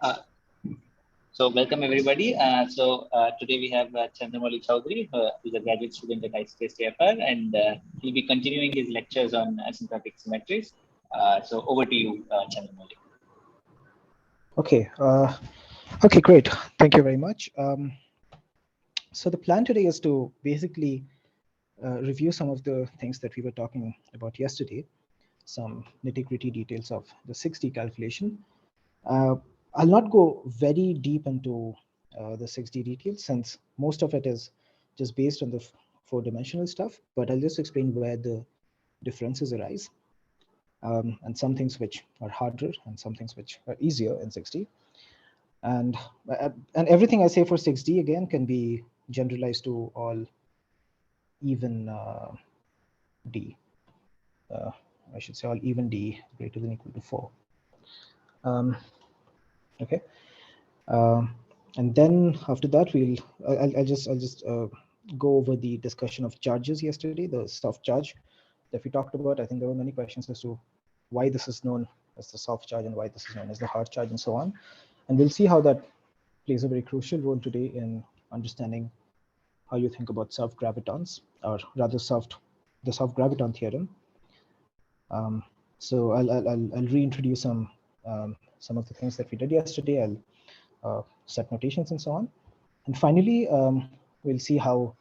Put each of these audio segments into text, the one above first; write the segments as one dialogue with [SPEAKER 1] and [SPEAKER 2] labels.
[SPEAKER 1] Uh, so welcome everybody. Today we have Chandramouli Chowdhury, who is a graduate student at ICTS-TIFR, and he'll be continuing his lectures on asymptotic symmetries. So over to you, Chandramouli.
[SPEAKER 2] Okay. Okay, great. Thank you very much. So the plan today is to basically review some of the things that we were talking about yesterday, some nitty-gritty details of the 6D calculation. I'll not go very deep into the 6D details since most of it is just based on the four-dimensional stuff, but I'll just explain where the differences arise and some things which are harder and some things which are easier in 6D. And everything I say for 6D again can be generalized to all even D. I should say all even D greater than or equal to 4. Okay. And then after that, I'll just go over the discussion of charges yesterday, the soft charge that we talked about. I think there were many questions as to why this is known as the soft charge and why this is known as the hard charge and so on. And we'll see how that plays a very crucial role today in understanding how you think about soft gravitons, or rather the soft graviton theorem. So I'll reintroduce some of the things that we did yesterday. I'll set notations and so on. And finally, we'll see how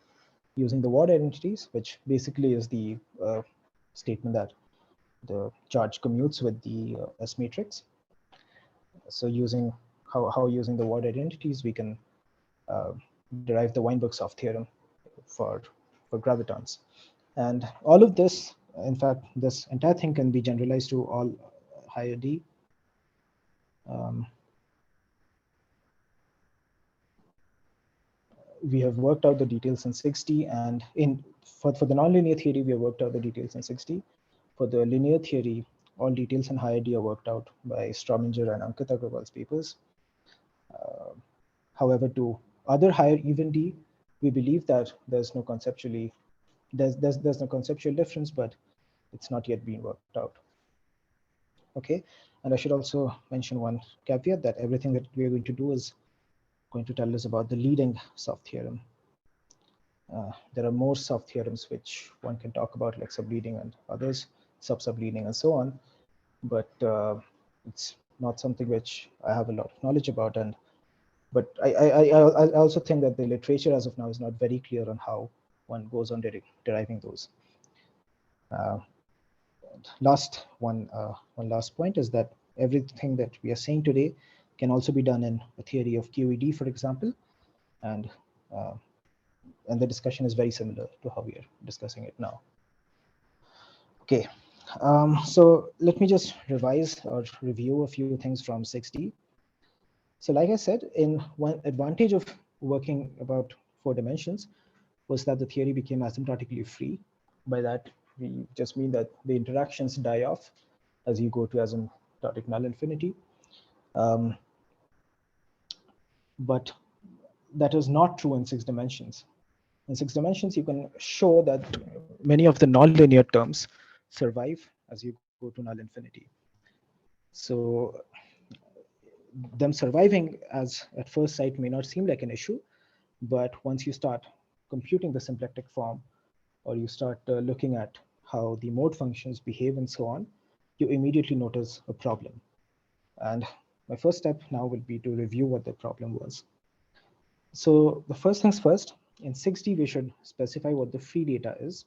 [SPEAKER 2] using the word identities, which basically is the statement that the charge commutes with the S matrix. So using how using the word identities, we can derive the Weinberg-Soft theorem for gravitons. And all of this, in fact, this entire thing can be generalized to all higher D. We have worked out the details in 6D, and for the nonlinear theory, we have worked out the details in 6D. For the linear theory, all details in higher D are worked out by Strominger and Ankit Agrawal's papers. However, to other higher even D, we believe that there's no conceptual difference, but it's not yet been worked out. Okay, and I should also mention one caveat that everything that we are going to do is going to tell us about the leading soft theorem. There are more soft theorems which one can talk about, like subleading and others, subleading and so on, but it's not something which I have a lot of knowledge about. But I also think that the literature as of now is not very clear on how one goes on deriving those. One last point is that everything that we are saying today can also be done in a theory of QED, for example, and the discussion is very similar to how we are discussing it now. Okay, so let me just revise or review a few things from 6D. So like I said, one advantage of working about 4 dimensions was that the theory became asymptotically free. By that, we just mean that the interactions die off as you go to asymptotic null infinity. But that is not true in 6 dimensions. In 6 dimensions, you can show that many of the nonlinear terms survive as you go to null infinity. So them surviving as at first sight may not seem like an issue, but once you start computing the symplectic form, or you start looking at how the mode functions behave and so on, you immediately notice a problem. And my first step now will be to review what the problem was. So the first things first, in 6D, we should specify what the free data is.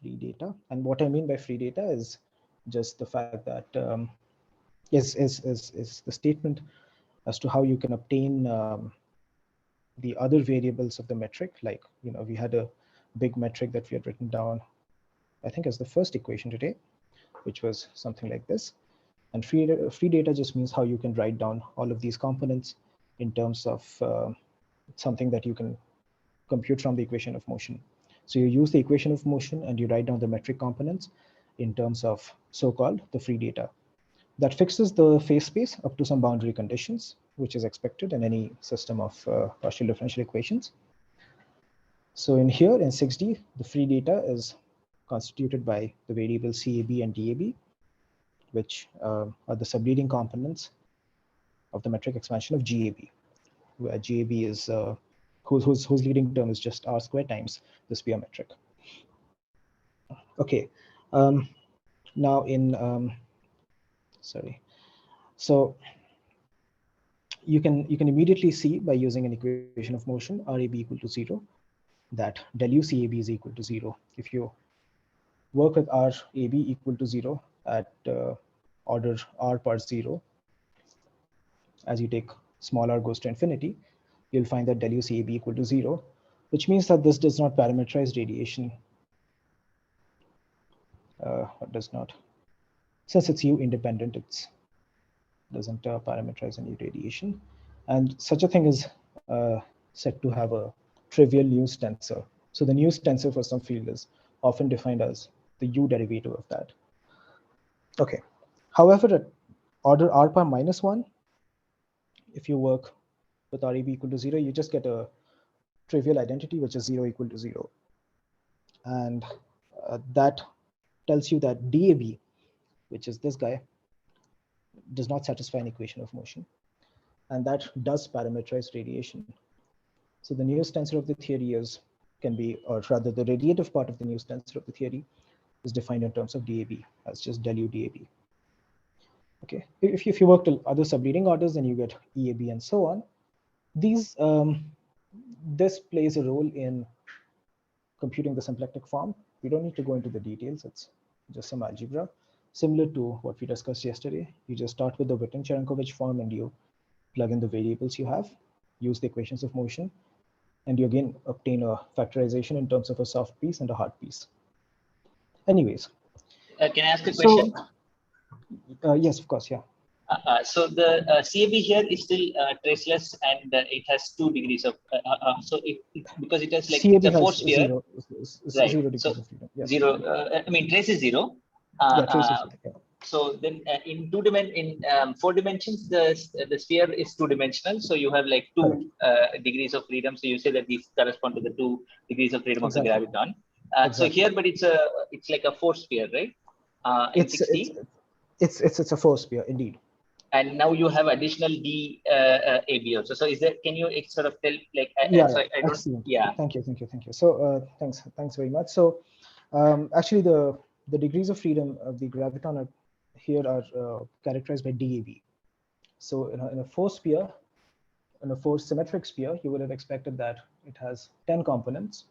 [SPEAKER 2] Free data, and what I mean by free data is just the fact that is the statement as to how you can obtain the other variables of the metric. Like, we had a big metric that we had written down, I think, as the first equation today, which was something like this. And free data just means how you can write down all of these components in terms of something that you can compute from the equation of motion. So you use the equation of motion and you write down the metric components in terms of so-called the free data. That fixes the phase space up to some boundary conditions, which is expected in any system of partial differential equations. So in 6D, the free data is constituted by the variables CAB and DAB. which are the subleading components of the metric expansion of GAB, where GAB is whose leading term is just R squared times the sphere metric. Okay, now in sorry, so you can immediately see by using an equation of motion RAB equal to 0 that del U CAB is equal to 0. If you work with RAB equal to 0 at order R par 0, as you take small r goes to infinity, you'll find that del U CAB equal to 0, which means that this does not parameterize radiation. It does not. Since it's U independent, it doesn't parameterize any radiation. And such a thing is said to have a trivial News tensor. So the News tensor for some field is often defined as the U derivative of that. Okay. However, at order R par minus 1, if you work with RAB equal to 0, you just get a trivial identity, which is 0 equal to 0. And that tells you that DAB, which is this guy, does not satisfy an equation of motion. And that does parameterize radiation. So the News tensor of the theory can be, or rather the radiative part of the News tensor of the theory is defined in terms of DAB as just del U DAB. Okay, if you work to other subleading orders, then you get EAB and so on. These this plays a role in computing the symplectic form. We don't need to go into the details. It's just some algebra similar to what we discussed yesterday. You just start with the Witten-Cherenkowicz form and you plug in the variables you have, use the equations of motion, and you again obtain a factorization in terms of a soft piece and a hard piece. Anyways.
[SPEAKER 1] Can I ask a question?
[SPEAKER 2] Yes, of course, yeah.
[SPEAKER 1] So the CAB here is still traceless, and it has 2 degrees of. So because it has like
[SPEAKER 2] CAB
[SPEAKER 1] it's a 4
[SPEAKER 2] has
[SPEAKER 1] sphere, right?
[SPEAKER 2] 0 degrees
[SPEAKER 1] So
[SPEAKER 2] of freedom. Yes.
[SPEAKER 1] 0. I mean, trace is 0.
[SPEAKER 2] Yeah, trace is 0. Yeah.
[SPEAKER 1] So then in 4 dimensions, the sphere is 2-dimensional. So you have like 2 degrees of freedom. So you say that these correspond to the 2 degrees of freedom
[SPEAKER 2] Exactly.
[SPEAKER 1] of the graviton.
[SPEAKER 2] Exactly.
[SPEAKER 1] So here, but it's like a 4 sphere, right?
[SPEAKER 2] It's a 4 sphere indeed.
[SPEAKER 1] And now you have additional DAB also. So is there? Can you sort of tell like?
[SPEAKER 2] Yeah,
[SPEAKER 1] so I don't.
[SPEAKER 2] excellent.
[SPEAKER 1] Yeah.
[SPEAKER 2] Thank you. So thanks very much. So actually the degrees of freedom of the graviton here are characterized by DAB. So in a 4 sphere, in a 4 symmetric sphere, you would have expected that it has 10 components,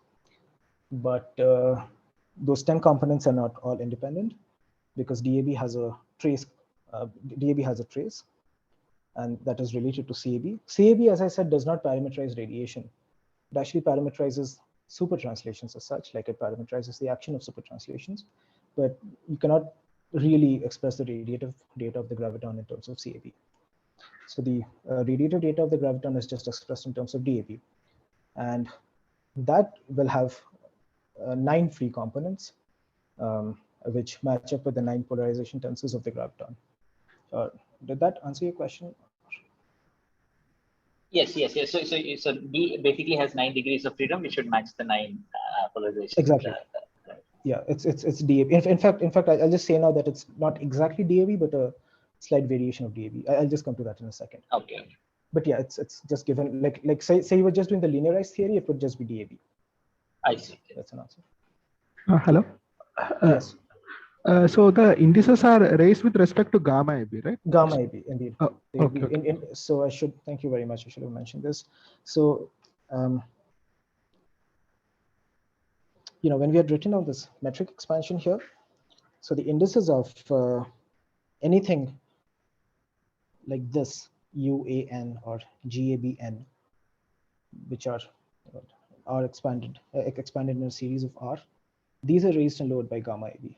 [SPEAKER 2] but those 10 components are not all independent because DAB has a trace. DAB has a trace, and that is related to CAB. CAB, as I said, does not parameterize radiation. It actually parameterizes supertranslations as such, like it parameterizes the action of supertranslations, but you cannot really express the radiative data of the graviton in terms of CAB. So the radiative data of the graviton is just expressed in terms of DAB, and that will have 9 free components, which match up with the 9 polarization tensors of the graviton. Did that answer your question?
[SPEAKER 1] Yes. So D basically has 9 degrees of freedom, which should match the 9 polarization.
[SPEAKER 2] Exactly. Yeah, it's DAB. In fact, I'll just say now that it's not exactly DAB, but a slight variation of DAB. I'll just come to that in a second.
[SPEAKER 1] Okay.
[SPEAKER 2] But yeah, it's just given like say you were just doing the linearized theory, it would just be DAB.
[SPEAKER 1] I see.
[SPEAKER 2] That's an answer.
[SPEAKER 3] Hello.
[SPEAKER 2] Yes.
[SPEAKER 3] So the indices are raised with respect to gamma AB, right?
[SPEAKER 2] Gamma AB, indeed.
[SPEAKER 3] Okay.
[SPEAKER 2] So thank you very much. I should have mentioned this. So, when we had written out this metric expansion here, so the indices of anything like this, UAN or GABN, which are expanded in a series of R, these are raised and lowered by gamma AB.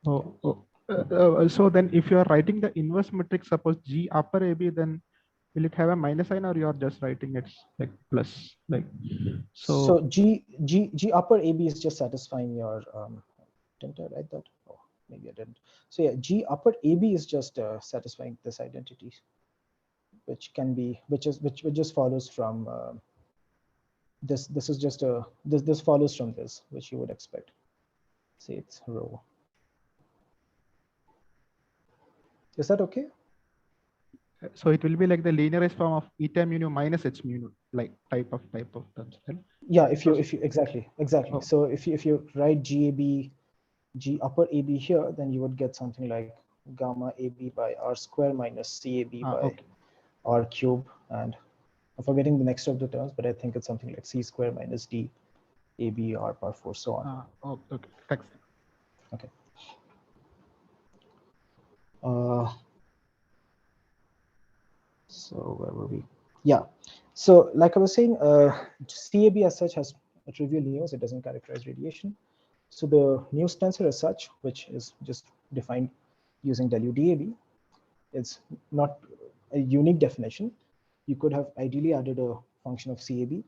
[SPEAKER 3] So then if you are writing the inverse matrix, suppose G upper AB, then will it have a minus sign, or you are just writing it like plus?
[SPEAKER 2] So G upper AB is just satisfying your didn't I write that? Oh, maybe I didn't. So yeah, G upper AB is just satisfying this identity, which just follows from this. This is just this follows from this, which you would expect. Say it's rho. Is that okay?
[SPEAKER 3] So it will be like the linearized form of eta mu nu minus h mu nu, like type of terms. Right?
[SPEAKER 2] Yeah, if you exactly.
[SPEAKER 3] Oh.
[SPEAKER 2] So if you write G upper AB here, then you would get something like gamma AB by R square minus CAB by
[SPEAKER 3] Okay.
[SPEAKER 2] R cube, and I'm forgetting the next of the terms, but I think it's something like C square minus D AB R power 4, so on.
[SPEAKER 3] Okay. Thanks.
[SPEAKER 2] Okay. So where were we? Yeah. So like I was saying, CAB as such has a trivial news. It doesn't characterize radiation. So the news tensor as such, which is just defined using WDAB, it's not a unique definition. You could have ideally added a function of CAB.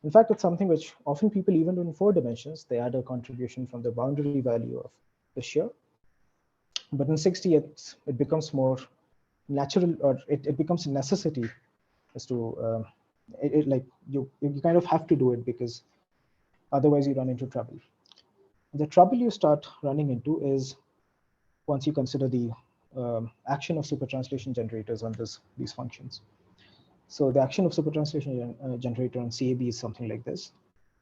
[SPEAKER 2] In fact, it's something which often people even do in 4 dimensions. They add a contribution from the boundary value of the shear. But in 60, it becomes more natural, or it becomes a necessity as to like you kind of have to do it, because otherwise you run into trouble. The trouble you start running into is once you consider the action of supertranslation generators on these functions. So the action of supertranslation generator on CAB is something like this.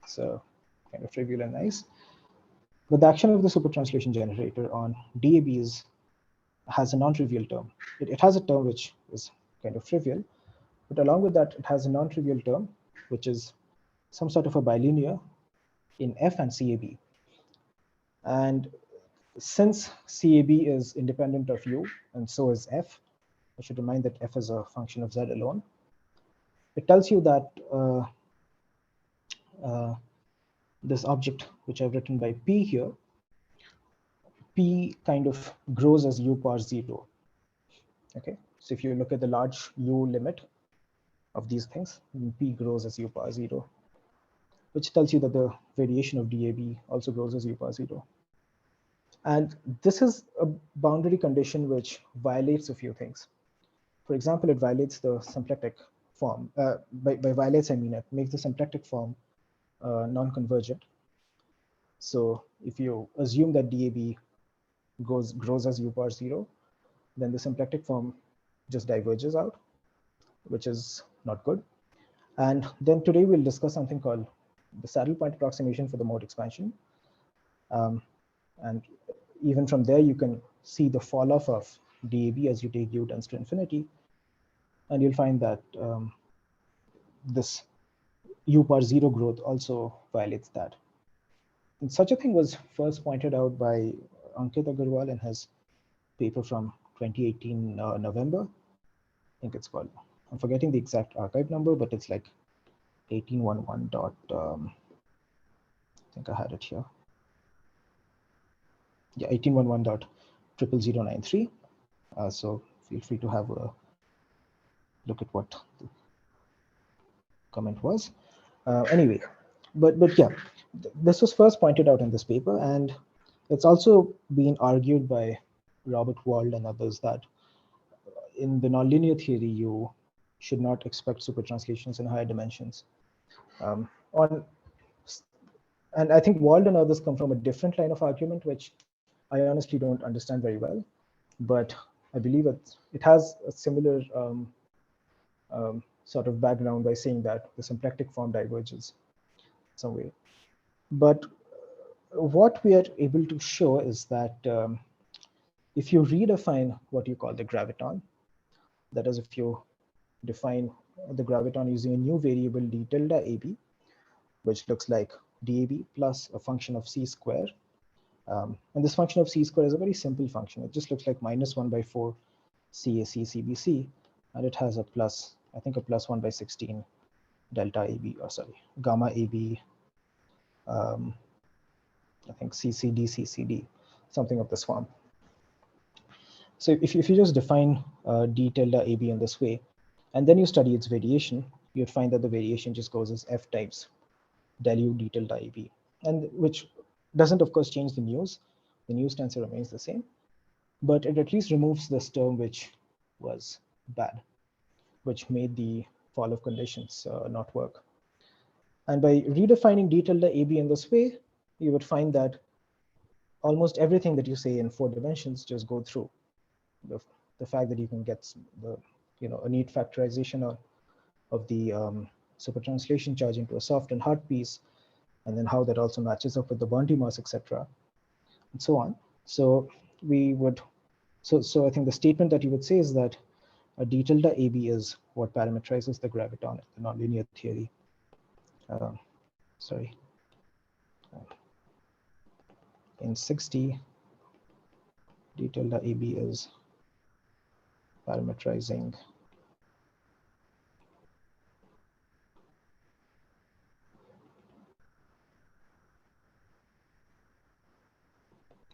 [SPEAKER 2] So kind of trivial and nice. But the action of the supertranslation generator on DAB has a non-trivial term. It has a term which is kind of trivial, but along with that, it has a non-trivial term, which is some sort of a bilinear in F and CAB. And since CAB is independent of U, and so is F, I should remind that F is a function of Z alone. It tells you that this object, which I've written by P here, P kind of grows as U power 0. Okay, so if you look at the large U limit of these things, P grows as U power 0, which tells you that the variation of DAB also grows as U power 0. And this is a boundary condition which violates a few things. For example, it violates the symplectic form. By violates, I mean it makes the symplectic form non-convergent. So if you assume that DAB grows as U power 0, then the symplectic form just diverges out, which is not good. And then today we'll discuss something called the saddle point approximation for the mode expansion. And even from there, you can see the fall off of DAB as you take U tends to infinity. And you'll find that this U power 0 growth also violates that. And such a thing was first pointed out by Ankit Agarwal in his paper from 2018 November. I think it's called, I'm forgetting the exact archive number, but it's like 1811 dot, I think I had it here. Yeah, 1811 dot 00093. So feel free to have a look at what the comment was. Anyway, but yeah, this was first pointed out in this paper, and it's also been argued by Robert Wald and others that in the nonlinear theory, you should not expect supertranslations in higher dimensions. And I think Wald and others come from a different line of argument, which I honestly don't understand very well, but I believe it has a similar sort of background by saying that the symplectic form diverges some way. But what we are able to show is that if you redefine what you call the graviton, that is, if you define the graviton using a new variable d tilde ab, which looks like dab plus a function of c square. And this function of c square is a very simple function. It just looks like minus 1 by 4 CAC CBC, and it has a plus, I think a plus 1 by 16 delta AB, or sorry, gamma AB, I think CCD, CCD, something of this form. So if you just define d tilde AB in this way, and then you study its variation, you'd find that the variation just goes as f times del u d tilde AB, and which doesn't, of course, change the news. The news tensor remains the same, but it at least removes this term which was bad, which made the fall of conditions not work. And by redefining d tilde AB in this way, you would find that almost everything that you say in 4 dimensions just go through. the fact that you can get the, a neat factorization of the super translation charge into a soft and hard piece, and then how that also matches up with the boundary mass, etc., and so on. So we would, so I think the statement that you would say is that a d tilde AB is what parameterizes the graviton in the nonlinear theory. In 6D, d tilde AB is parametrizing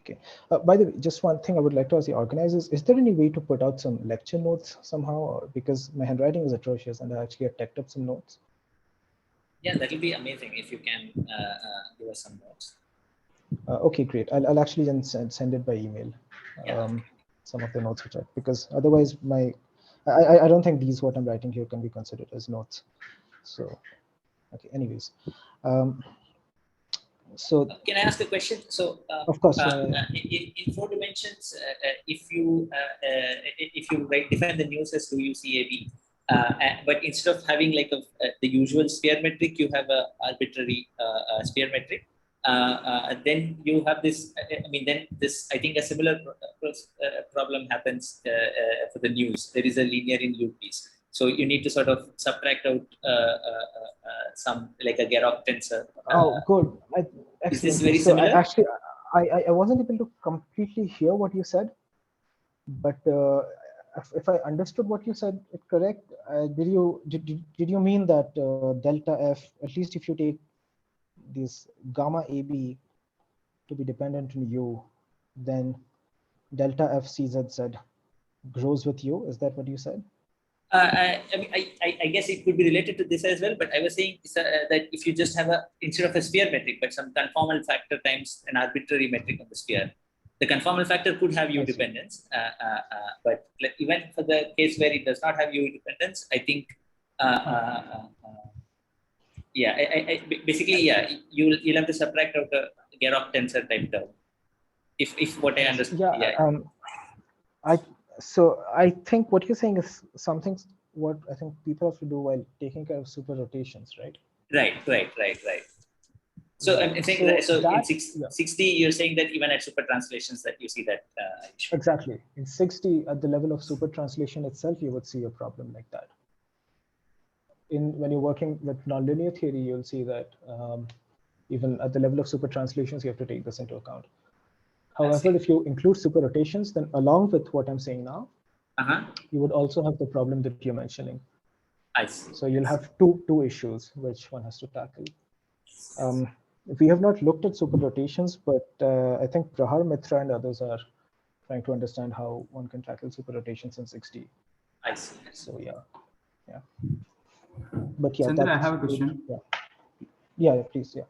[SPEAKER 2] Okay. By the way, just one thing I would like to ask the organizers, is there any way to put out some lecture notes somehow? Or, because my handwriting is atrocious and I actually have typed up some notes.
[SPEAKER 1] Yeah, that will be amazing if you can give us some notes.
[SPEAKER 2] Okay, great. I'll actually then send it by email. Some of the notes which because otherwise I don't think what I'm writing here can be considered as notes. So, okay, anyways. So
[SPEAKER 1] can I ask a question? So
[SPEAKER 2] of course,
[SPEAKER 1] in 4 dimensions, if you define the news as 2UCAB, but instead of having like the usual sphere metric, you have a arbitrary sphere metric. Then you have this. Then this. I think a similar problem happens for the news. There is a linear in U piece. So you need to sort of subtract out some like a Garoq tensor.
[SPEAKER 2] Oh, good.
[SPEAKER 1] Is this very similar?
[SPEAKER 2] I wasn't able to completely hear what you said, but if I understood what you said correct, did you mean that delta F, at least if you take this gamma AB to be dependent on U, then delta F CZZ grows with U? Is that what you said?
[SPEAKER 1] I guess it could be related to this as well, but I was saying that if you just have instead of a sphere metric, but some conformal factor times an arbitrary metric on the sphere, the conformal factor could have U dependence. But even for the case where it does not have U dependence, I think, basically, you'll have to subtract out a Garoq tensor type term. If what I understand.
[SPEAKER 2] So I think what you're saying is something what I think people have to do while taking care of super rotations, right?
[SPEAKER 1] Right. So I'm saying in 6D, you're saying that even at super translations that you see that issue.
[SPEAKER 2] Exactly. In 6D, at the level of super translation itself, you would see a problem like that. When you're working with nonlinear theory, you'll see that even at the level of super translations, you have to take this into account. However, if you include super rotations, then along with what I'm saying now, you would also have the problem that you're mentioning.
[SPEAKER 1] I see.
[SPEAKER 2] So you'll have two issues which one has to tackle. We have not looked at super rotations, but I think Prahar Mitra and others are trying to understand how one can tackle super rotations in 6D.
[SPEAKER 1] I see.
[SPEAKER 2] So yeah. But yeah,
[SPEAKER 4] Chandra, I have a question.
[SPEAKER 2] Yeah, please, yeah.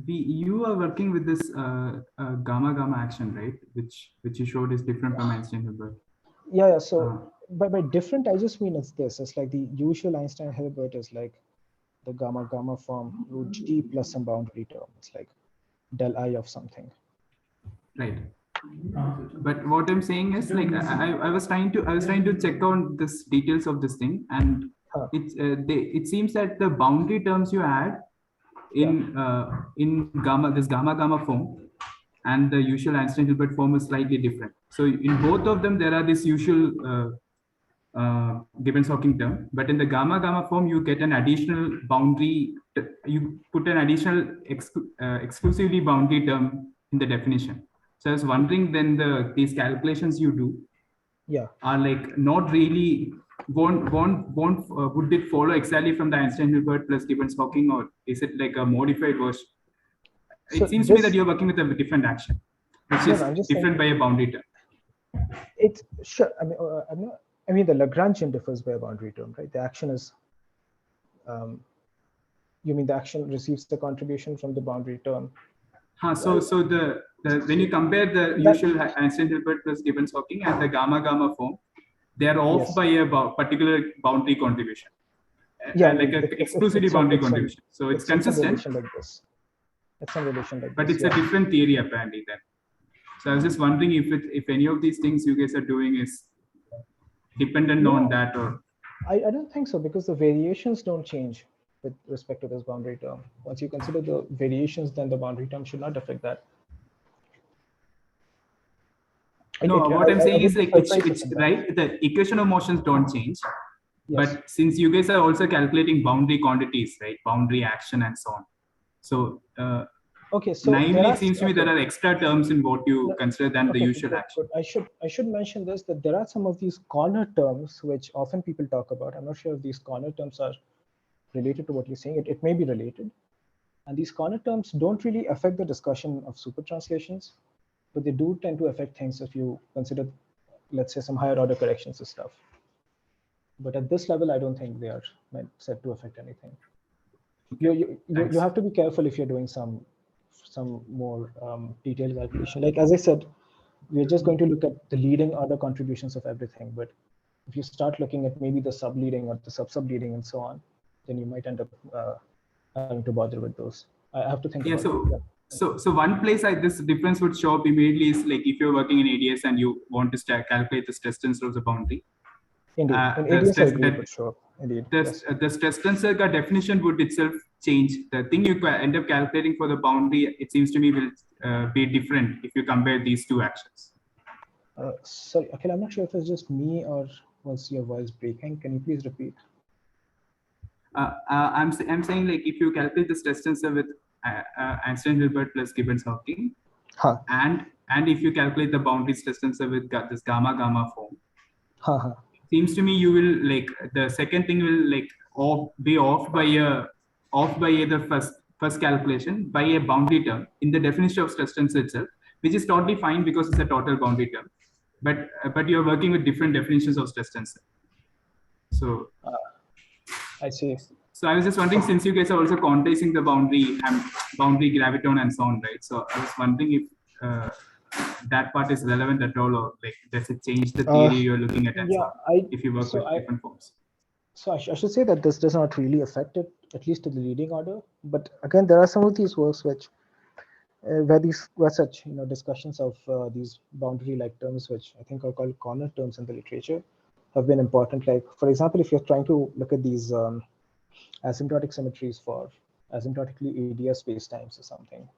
[SPEAKER 4] You are working with this gamma action, right? Which you showed is different from Einstein-Hilbert.
[SPEAKER 2] Yeah. So by different, I just mean it's this. It's like the usual Einstein-Hilbert is like the gamma form root G plus some boundary term. It's like del I of something.
[SPEAKER 4] Right. But what I'm saying is like I was trying to check on this details of this thing, and it seems that the boundary terms you add in this gamma form and the usual Einstein-Hilbert form is slightly different. So in both of them there are this usual Gibbons-Hawking term, but in the gamma form you get an additional boundary. You put an additional exclusively boundary term in the definition. So I was wondering, then these calculations you do are like not really would it follow exactly from the Einstein-Hilbert plus Gibbons-Hawking, or is it like a modified version? So it seems to me that you're working with a different action, which is different by a boundary term.
[SPEAKER 2] It's sure. I mean, the Lagrangian differs by a boundary term, right? The action is. You mean the action receives the contribution from the boundary term?
[SPEAKER 4] So when you compare the usual Einstein-Hilbert plus Gibbons-Hawking and the gamma form, they are off by a particular boundary contribution. Like an exclusively boundary contribution. So it's consistent.
[SPEAKER 2] Like this. It's some relation like
[SPEAKER 4] but
[SPEAKER 2] this.
[SPEAKER 4] It's a different theory apparently then. So I was just wondering if any of these things you guys are doing is dependent on that, or
[SPEAKER 2] I don't think so, because the variations don't change with respect to this boundary term. Once you consider the variations, then the boundary term should not affect that.
[SPEAKER 4] What I'm saying is like
[SPEAKER 2] it's
[SPEAKER 4] right. The equation of motions don't change,
[SPEAKER 2] yes.
[SPEAKER 4] but since you guys are also calculating boundary quantities, right? Boundary action and so on. So
[SPEAKER 2] Okay, so
[SPEAKER 4] naively, it seems to me there are extra terms in what you consider than the usual action.
[SPEAKER 2] I should mention this, that there are some of these corner terms which often people talk about. I'm not sure if these corner terms are related to what you're saying. It may be related. And these corner terms don't really affect the discussion of super translations, but they do tend to affect things if you consider, let's say, some higher order corrections and stuff. But at this level, I don't think they are set to affect anything. You have to be careful if you're doing some more detailed calculation. Like, as I said, we're just going to look at the leading order contributions of everything. But if you start looking at maybe the sub-leading or the sub-sub-leading and so on, then you might end up having to bother with those. I have to think about it.
[SPEAKER 4] So one place this difference would show up immediately is like if you're working in ADS and you want to calculate the stress tensor of the boundary.
[SPEAKER 2] Indeed, in ADS I agree, but sure. Indeed,
[SPEAKER 4] the stress tensor definition would itself change. The thing you end up calculating for the boundary, it seems to me, will be different if you compare these two actions.
[SPEAKER 2] Sorry, Akhil, I'm not sure if it's just me or was your voice breaking. Can you please repeat?
[SPEAKER 4] I'm saying, like, if you calculate the stress tensor with Einstein-Hilbert plus Gibbons-Hawking, and if you calculate the boundary stress tensor with this gamma form, seems to me you will, like, the second thing will, like, be off by the first calculation by a boundary term in the definition of stress tensor itself, which is totally fine because it's a total boundary term, but you're working with different definitions of stress tensor. So
[SPEAKER 2] I see.
[SPEAKER 4] So I was just wondering, since you guys are also quantizing the boundary graviton and so on, right? So I was wondering if that part is relevant at all, or like does it change the theory you're looking at? And so if you work with different forms.
[SPEAKER 2] So I should say that this does not really affect it, at least to the leading order. But again, there are some of these works which where such discussions of these boundary-like terms, which I think are called corner terms in the literature, have been important. Like, for example, if you're trying to look at these asymptotic symmetries for asymptotically ADS spacetimes or something,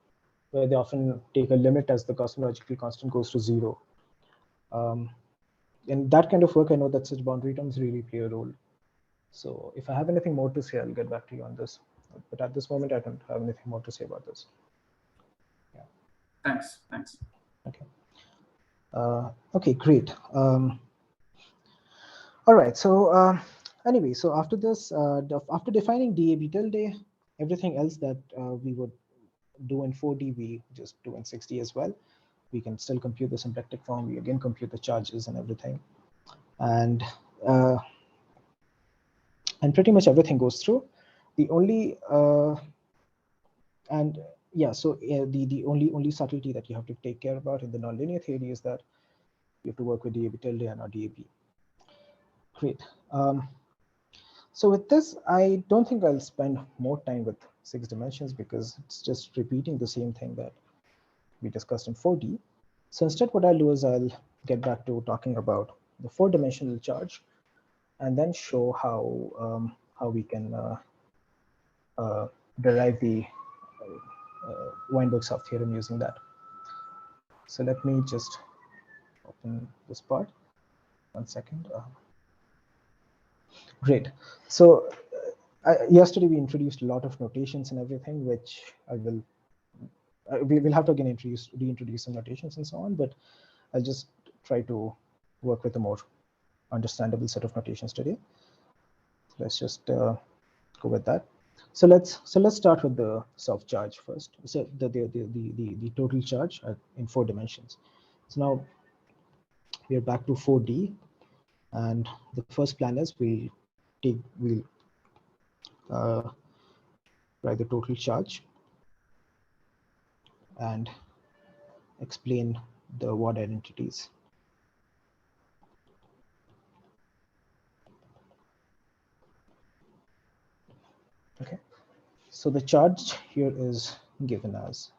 [SPEAKER 2] where they often take a limit as the cosmological constant goes to 0. In that kind of work, I know that such boundary terms really play a role. So if I have anything more to say, I'll get back to you on this. But at this moment, I don't have anything more to say about this. Yeah.
[SPEAKER 4] Thanks.
[SPEAKER 2] Okay. Okay, great. All right. So anyway, so after this, after defining dAB tilde, everything else that we would do in 4D, we just do in 6D as well. We can still compute the symplectic form. We again compute the charges and everything. And pretty much everything goes through. The only the only subtlety that you have to take care about in the nonlinear theory is that you have to work with dAB tilde and not dAB. Great. So with this, I don't think I'll spend more time with 6 dimensions because it's just repeating the same thing that we discussed in 4D. So instead, what I'll do is I'll get back to talking about the 4-dimensional charge, and then show how we can derive the Weinberg-Self theorem using that. So let me just open this part. 1 second. Great. So yesterday we introduced a lot of notations and everything, which I will we will have to again reintroduce some notations and so on, but I'll just try to work with a more understandable set of notations today. Let's just go with that. So let's start with the self charge first. So the total charge in 4 dimensions. So now we are back to 4D, and the first plan is we'll write the total charge and explain the word identities. Okay, so the charge here is given as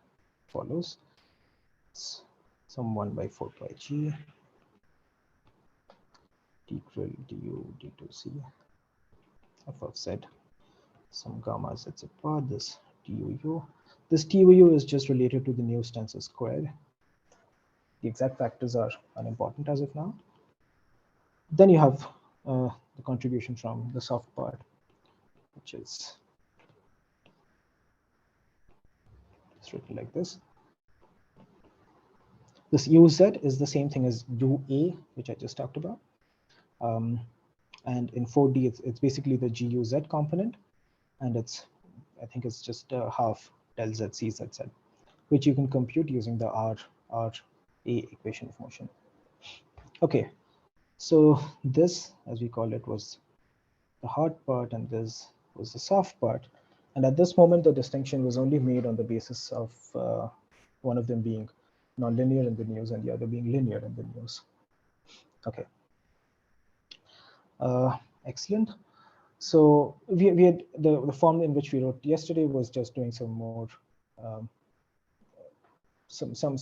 [SPEAKER 2] follows. some 1 by 4 pi g integral du d2c f of z, some gamma z bar, this duu. This duu is just related to the new tensor squared. The exact factors are unimportant as of now. Then you have the contribution from the soft part, which is it's written like this. This uz is the same thing as ua, which I just talked about. And in 4D, it's basically the guz component, and I think it's just half del z c z z, which you can compute using the RA equation of motion. Okay, so this, as we call it, was the hard part, and this was the soft part. And at this moment, the distinction was only made on the basis of one of them being nonlinear in the news and the other being linear in the news. Okay. Excellent. So we had the form in which we wrote yesterday was just doing some more some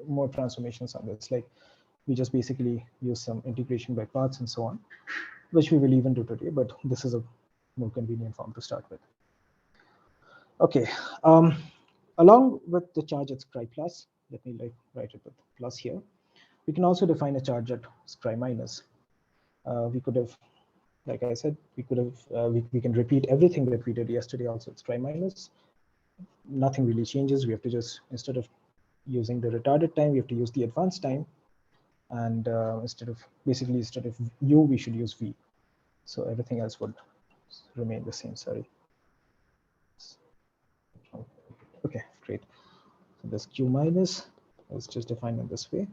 [SPEAKER 2] more transformations on this. Like we just basically use some integration by parts and so on, which we will even do today, but this is a more convenient form to start with. Okay, along with the charge at scri plus, let me write it with plus here. We can also define a charge at scri minus. We could have, like I said, we could have, we can repeat everything that we did yesterday also at scri minus. Nothing really changes. We have to just, instead of using the retarded time, we have to use the advanced time. And instead of u, we should use v. So everything else would remain the same, sorry. Okay, great. So this q minus is just defined in this way.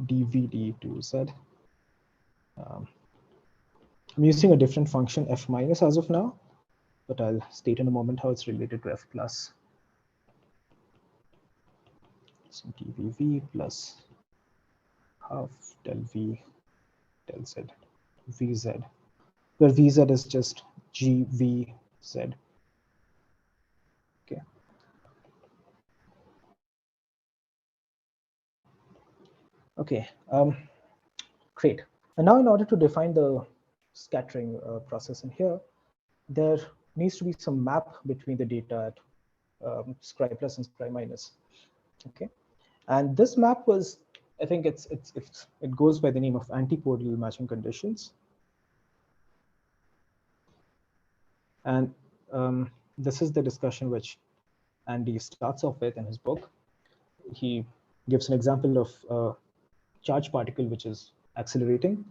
[SPEAKER 2] dv d2z. I'm using a different function f minus as of now, but I'll state in a moment how it's related to f plus. So dvv plus half del v del z vz, where vz is just gvz. Okay. Okay. Great. And now, in order to define the scattering process in here, there needs to be some map between the data at scri plus and scri minus. Okay. And this map was, I think it goes by the name of anti-cordial matching conditions. And this is the discussion which Andy starts off with in his book. He gives an example of a charged particle which is accelerating,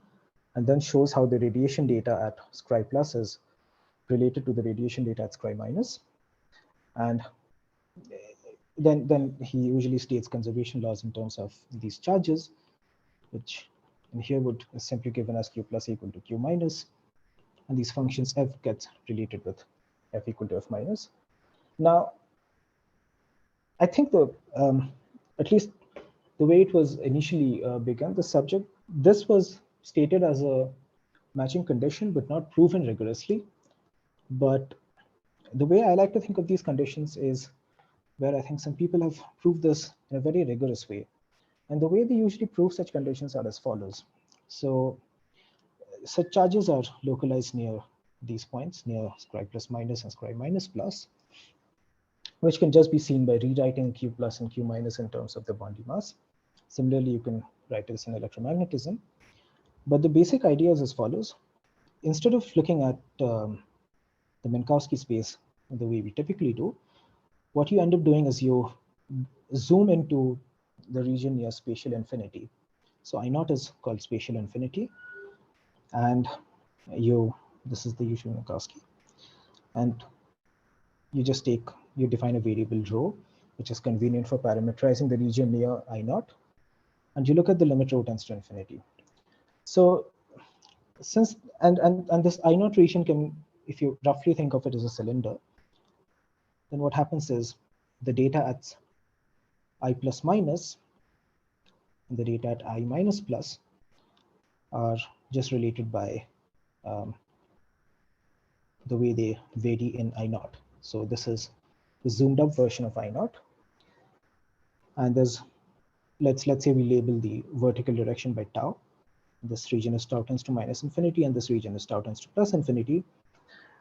[SPEAKER 2] and then shows how the radiation data at scri plus is related to the radiation data at scri minus. And then he usually states conservation laws in terms of these charges, which in here would is simply given as q plus equal to q minus. And these functions f gets related with f equal to f minus. Now, I think at least the way it was initially begun, the subject, this was stated as a matching condition, but not proven rigorously. But the way I like to think of these conditions is where I think some people have proved this in a very rigorous way. And the way they usually prove such conditions are as follows. So such charges are localized near these points, near scri plus minus and scri minus plus, which can just be seen by rewriting q plus and q minus in terms of the Bondi mass. Similarly, you can write this in electromagnetism. But the basic idea is as follows. Instead of looking at the Minkowski space the way we typically do, what you end up doing is you zoom into the region near spatial infinity. So I0 is called spatial infinity. And this is the usual Minkowski. And you just you define a variable rho, which is convenient for parameterizing the region near I0. And you look at the limit rho tends to infinity. So since, and this I0 region can, if you roughly think of it as a cylinder, then what happens is the data at I plus minus and the data at I minus plus are just related by the way they vary in I0. So this is the zoomed up version of I0. And there's, let's say we label the vertical direction by tau. This region is tau tends to minus infinity, and this region is tau tends to plus infinity.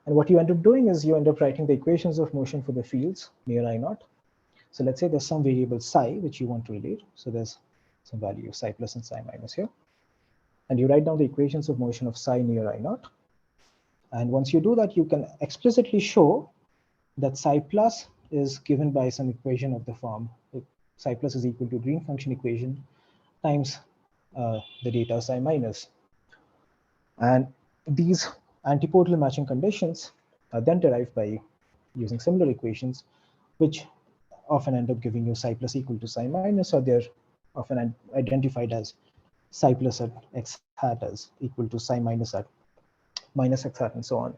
[SPEAKER 2] And what you end up doing is you end up writing the equations of motion for the fields near I naught. So let's say there's some variable psi which you want to relate. So there's some value of psi plus and psi minus here. And you write down the equations of motion of psi near I naught. And once you do that, you can explicitly show that psi plus is given by some equation of the form. Psi plus is equal to Green function equation times the data psi minus. And these antipodal matching conditions are then derived by using similar equations, which often end up giving you psi plus equal to psi minus, or they're often identified as psi plus at x hat as equal to psi minus at minus x hat, and so on.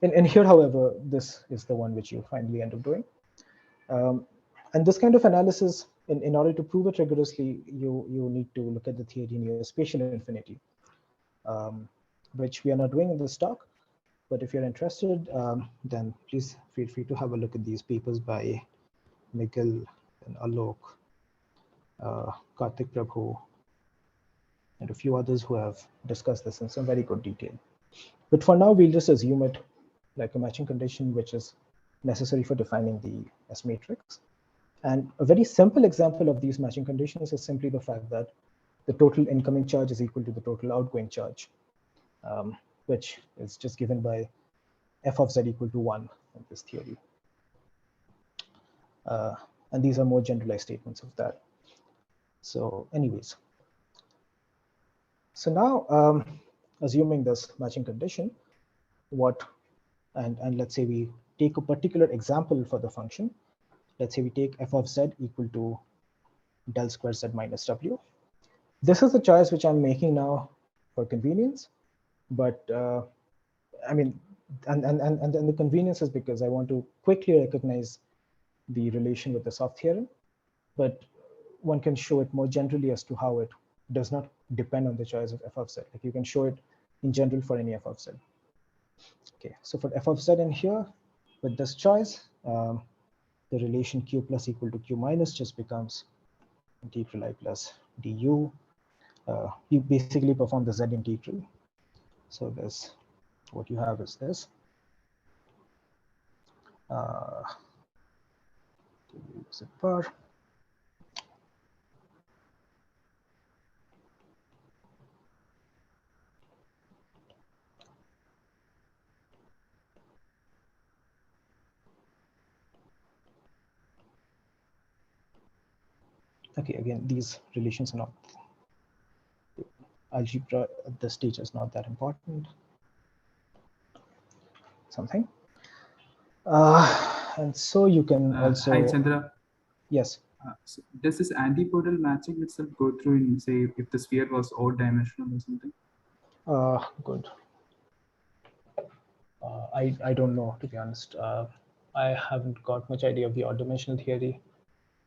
[SPEAKER 2] And here, however, this is the one which you finally end up doing. And this kind of analysis, in order to prove it rigorously, you need to look at the theory near spatial infinity, which we are not doing in this talk. But if you're interested, then please feel free to have a look at these papers by Miguel and Alok, Karthik Prabhu, and a few others who have discussed this in some very good detail. But for now, we'll just assume it like a matching condition, which is necessary for defining the S matrix. And a very simple example of these matching conditions is simply the fact that the total incoming charge is equal to the total outgoing charge, which is just given by f of z equal to 1 in this theory. And these are more generalized statements of that. So anyways, so now assuming this matching condition, and let's say we take a particular example for the function. Let's say we take f of z equal to del square z minus w. This is the choice which I'm making now for convenience, but I mean, and the convenience is because I want to quickly recognize the relation with the soft theorem, but one can show it more generally as to how it does not depend on the choice of f of z. Like you can show it in general for any f of z. Okay, so for f of z in here, with this choice, the relation q plus equal to q minus just becomes integral I plus du. You basically perform the z integral. So this, what you have is this. Zip bar. Okay, again, these relations are not, algebra at this stage is not that important. Something. And so you can also.
[SPEAKER 4] Hi, Chandra.
[SPEAKER 2] Yes.
[SPEAKER 4] So does this antipodal matching itself go through in, say, if the sphere was odd dimensional or something?
[SPEAKER 2] Good. I don't know, to be honest. I haven't got much idea of the odd dimensional theory.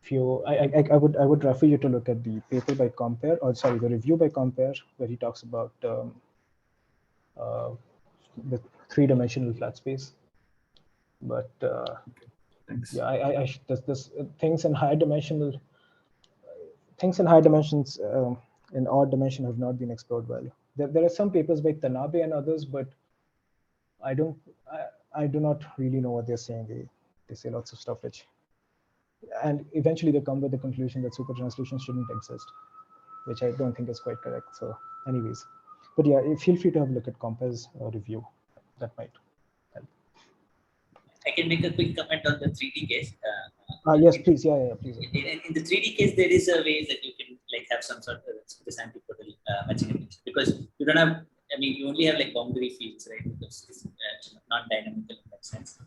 [SPEAKER 2] If you, I would refer you to look at the paper by Compare, or sorry, the review by Compare, where he talks about the three-dimensional flat space. But
[SPEAKER 4] Okay, thanks.
[SPEAKER 2] Yeah, this things in higher dimensional, things in higher dimensions in odd dimension have not been explored well. There are some papers by Tanabe and others, but I do not really know what they're saying. They say lots of stuff which, and eventually they come with the conclusion that super translation shouldn't exist, which I don't think is quite correct. So anyways, but yeah, feel free to have a look at Compare's review. That might help.
[SPEAKER 1] I can make a quick comment on the 3D case.
[SPEAKER 2] Yes, please. Yeah, please.
[SPEAKER 1] In the 3D case, there is a way that you can like have some sort of this antipodal matching condition, because you don't have. I mean, you only have like boundary fields, right? Because it's non-dynamical in that sense.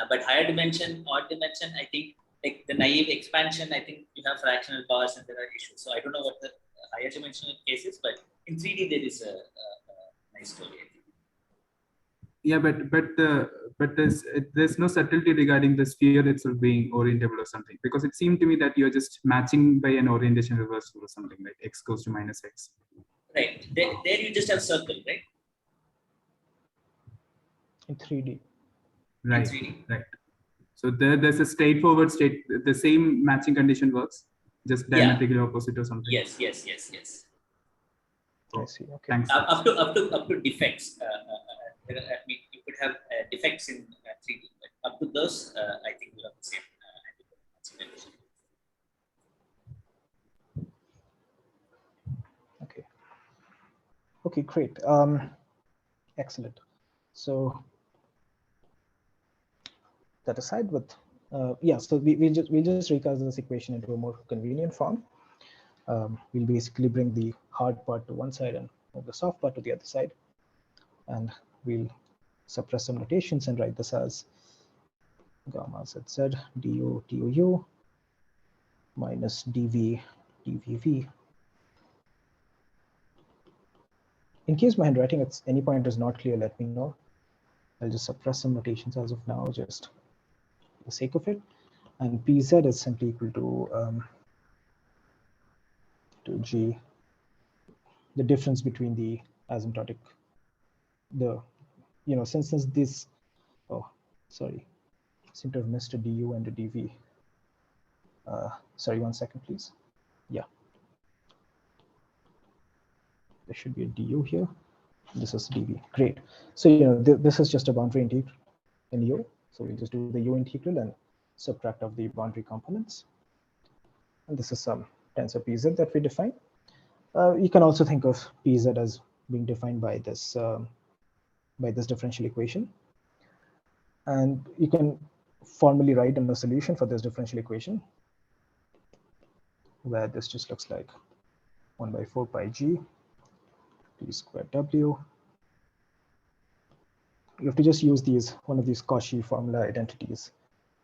[SPEAKER 1] But higher dimension, odd dimension, I think like the naive expansion, I think you have fractional powers and there are issues. So I don't know what the higher dimensional case is, but in 3D there is a nice story, I think.
[SPEAKER 4] Yeah, but there's no subtlety regarding the sphere itself being orientable or something, because it seemed to me that you're just matching by an orientation reversal or something, like x goes to minus x.
[SPEAKER 1] Right. There you just have circle, right?
[SPEAKER 2] In 3D.
[SPEAKER 4] Right.
[SPEAKER 1] In 3D.
[SPEAKER 4] Right. So there's a straightforward state. The same matching condition works, just diametrically opposite or something.
[SPEAKER 1] Yes.
[SPEAKER 2] I see. Okay.
[SPEAKER 4] Thanks.
[SPEAKER 1] Up to defects. I mean, you could have defects in 3D, but up to those, I think we have the same explanation.
[SPEAKER 2] Okay. Okay, great. Excellent. So that aside, with so we'll just recast this equation into a more convenient form. We'll basically bring the hard part to one side and move the soft part to the other side, and we'll suppress some notations and write this as gamma zz du duu minus dv dvv. In case my handwriting at any point is not clear, let me know. I'll just suppress some notations as of now, just for the sake of it. And pz is simply equal to g, the difference between the asymptotic, since this, oh, sorry, I seem to have missed a du and a dv. Sorry, 1 second, please. Yeah. There should be a du here. This is dv. Great. So, this is just a boundary integral in u. So we'll just do the u integral and subtract off the boundary components. And this is some tensor pz that we define. You can also think of pz as being defined by this differential equation. And you can formally write in a solution for this differential equation, where this just looks like 1/4 pi g t squared w. You have to just use one of these Cauchy formula identities,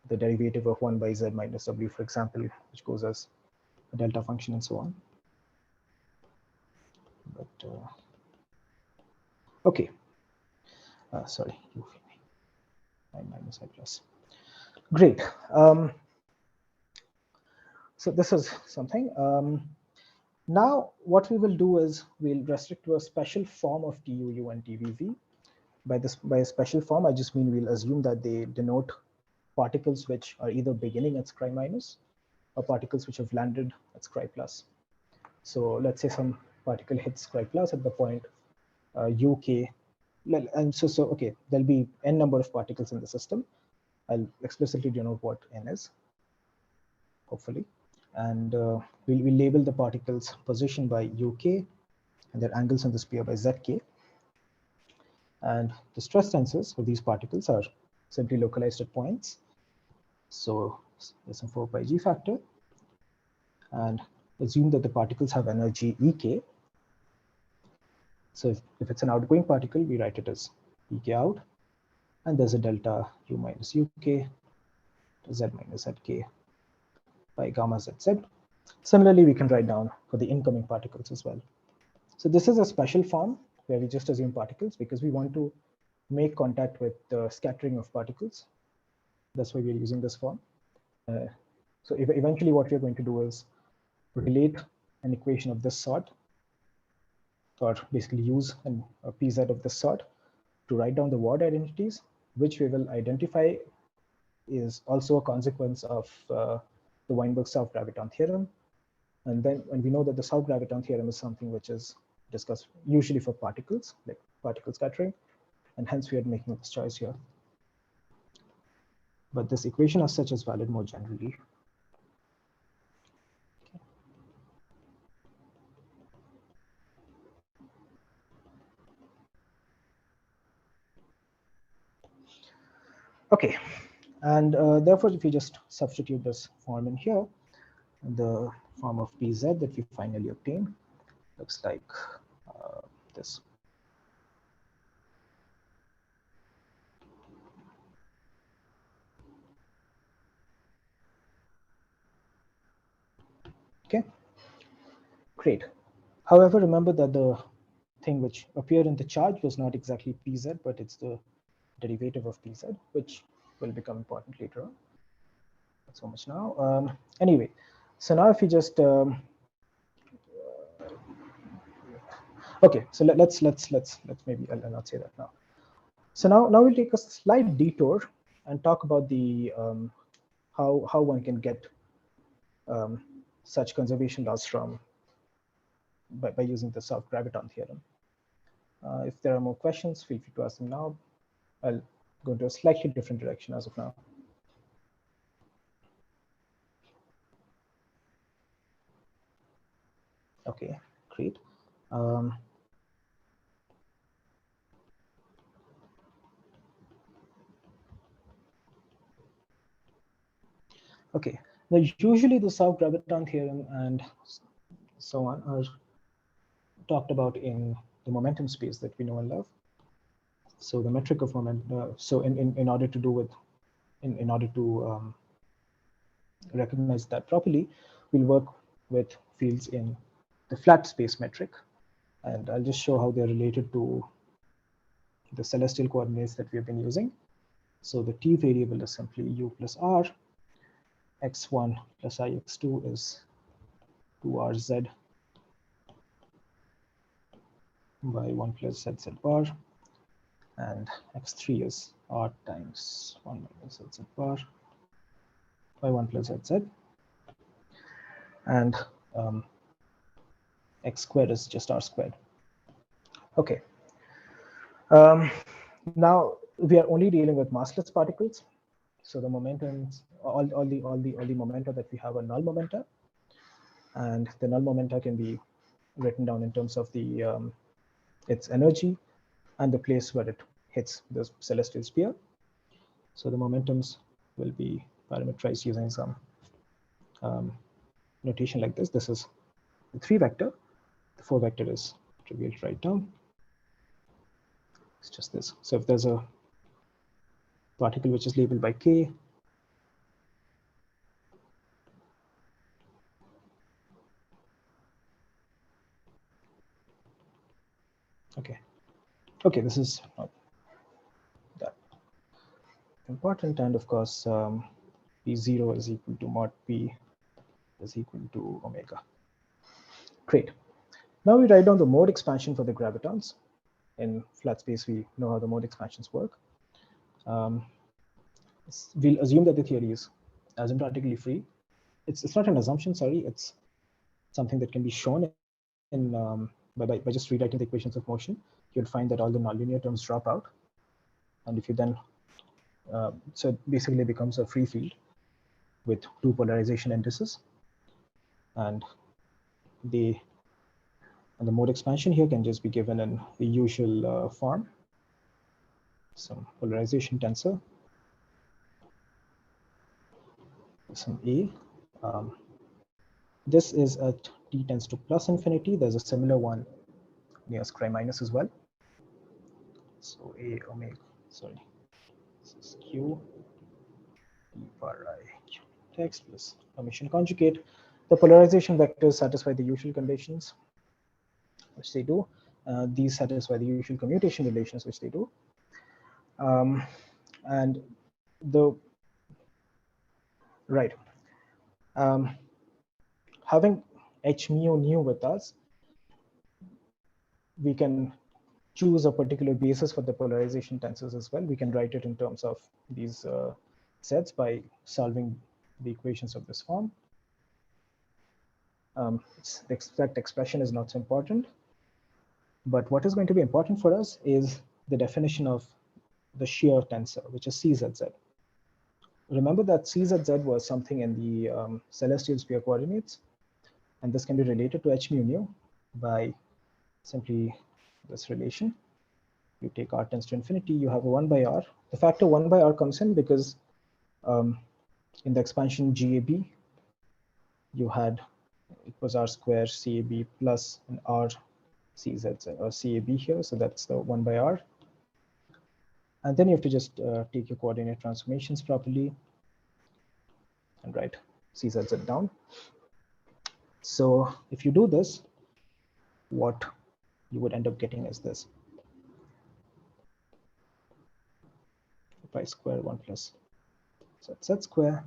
[SPEAKER 2] the derivative of 1/z minus w, for example, which goes as a delta function and so on. But okay, sorry, I minus I plus. Great. So this is something. Now what we will do is we'll restrict to a special form of duu and dvv. By a special form, I just mean we'll assume that they denote particles which are either beginning at scri minus or particles which have landed at scri plus. So let's say some particle hits scri plus at the point uk, and so okay, there'll be n number of particles in the system. I'll explicitly denote what n is, hopefully, and we'll label the particles position by uk and their angles on the sphere by zk. And the stress tensors for these particles are simply localized at points. So there's some 4 pi g factor, and assume that the particles have energy ek. So if it's an outgoing particle, we write it as ek out, and there's a delta u minus uk to z minus zk by gamma zz. Similarly, we can write down for the incoming particles as well. So this is a special form where we just assume particles because we want to make contact with the scattering of particles. That's why we're using this form. So eventually what we're going to do is relate an equation of this sort, or basically use a pz of this sort to write down the Ward identities, which we will identify is also a consequence of the Weinberg-South Graviton theorem. And then when we know that the South Graviton theorem is something which is discussed usually for particles, like particle scattering, and hence we are making this choice here. But this equation as such is valid more generally. Okay, and therefore, if you just substitute this form in here, the form of pz that we finally obtain looks like this. Okay, great. However, remember that the thing which appeared in the charge was not exactly pz, but it's the derivative of pz, which will become important later on. Not so much now. Anyway, so now if you just okay, so let's maybe I'll not say that now. So now we'll take a slight detour and talk about the how one can get such conservation laws from by using the soft graviton theorem. If there are more questions, feel free to ask them now. I'll go into a slightly different direction as of now. Okay, great. Okay, now usually the soft graviton theorem and so on are talked about in the momentum space that we know and love. So the metric of moment. So in order to do with, in order to recognize that properly, we'll work with fields in the flat space metric, and I'll just show how they're related to the celestial coordinates that we have been using. So the t variable is simply u plus r, x1 plus ix2 is 2rz by 1 plus zz bar, and x3 is r times 1 minus zz bar by 1 plus zz, and x squared is just r squared. Okay. Now we are only dealing with massless particles, so the momentums, all the momenta that we have are null momenta, and the null momenta can be written down in terms of the its energy and the place where it hits the celestial sphere. So the momentums will be parameterized using some notation like this. This is the 3 vector. The 4 vector is trivial to write down. It's just this. So if there's a particle which is labeled by k, okay, this is not that important, and of course p0 is equal to mod p is equal to omega. Great. Now we write down the mode expansion for the gravitons. In flat space, we know how the mode expansions work. We'll assume that the theory is asymptotically free. It's not an assumption, sorry. It's something that can be shown in by just rewriting the equations of motion. You'll find that all the nonlinear terms drop out, and if you then so it basically becomes a free field with 2 polarization indices, and the mode expansion here can just be given in the usual form. Some polarization tensor, some A. This is at t tends to plus infinity. There's a similar one near square minus as well. So A omega, sorry, this is Q e power I Q text plus summation conjugate. The polarization vectors satisfy the usual conditions, which they do. These satisfy the usual commutation relations, which they do. And the right, having h mu nu with us, we can choose a particular basis for the polarization tensors as well. We can write it in terms of these sets by solving the equations of this form. The exact expression is not so important, but what is going to be important for us is the definition of the shear tensor, which is CZZ. Remember that CZZ was something in the celestial sphere coordinates, and this can be related to h mu nu by simply this relation. You take r tends to infinity, you have a 1 by r. The factor 1 by r comes in because in the expansion GAB, you had, it was r square CAB plus an r CZ or CAB here, so that's the 1 by r. And then you have to just take your coordinate transformations properly and write CZZ down. So if you do this, what you would end up getting is this. Pi square 1 plus ZZ square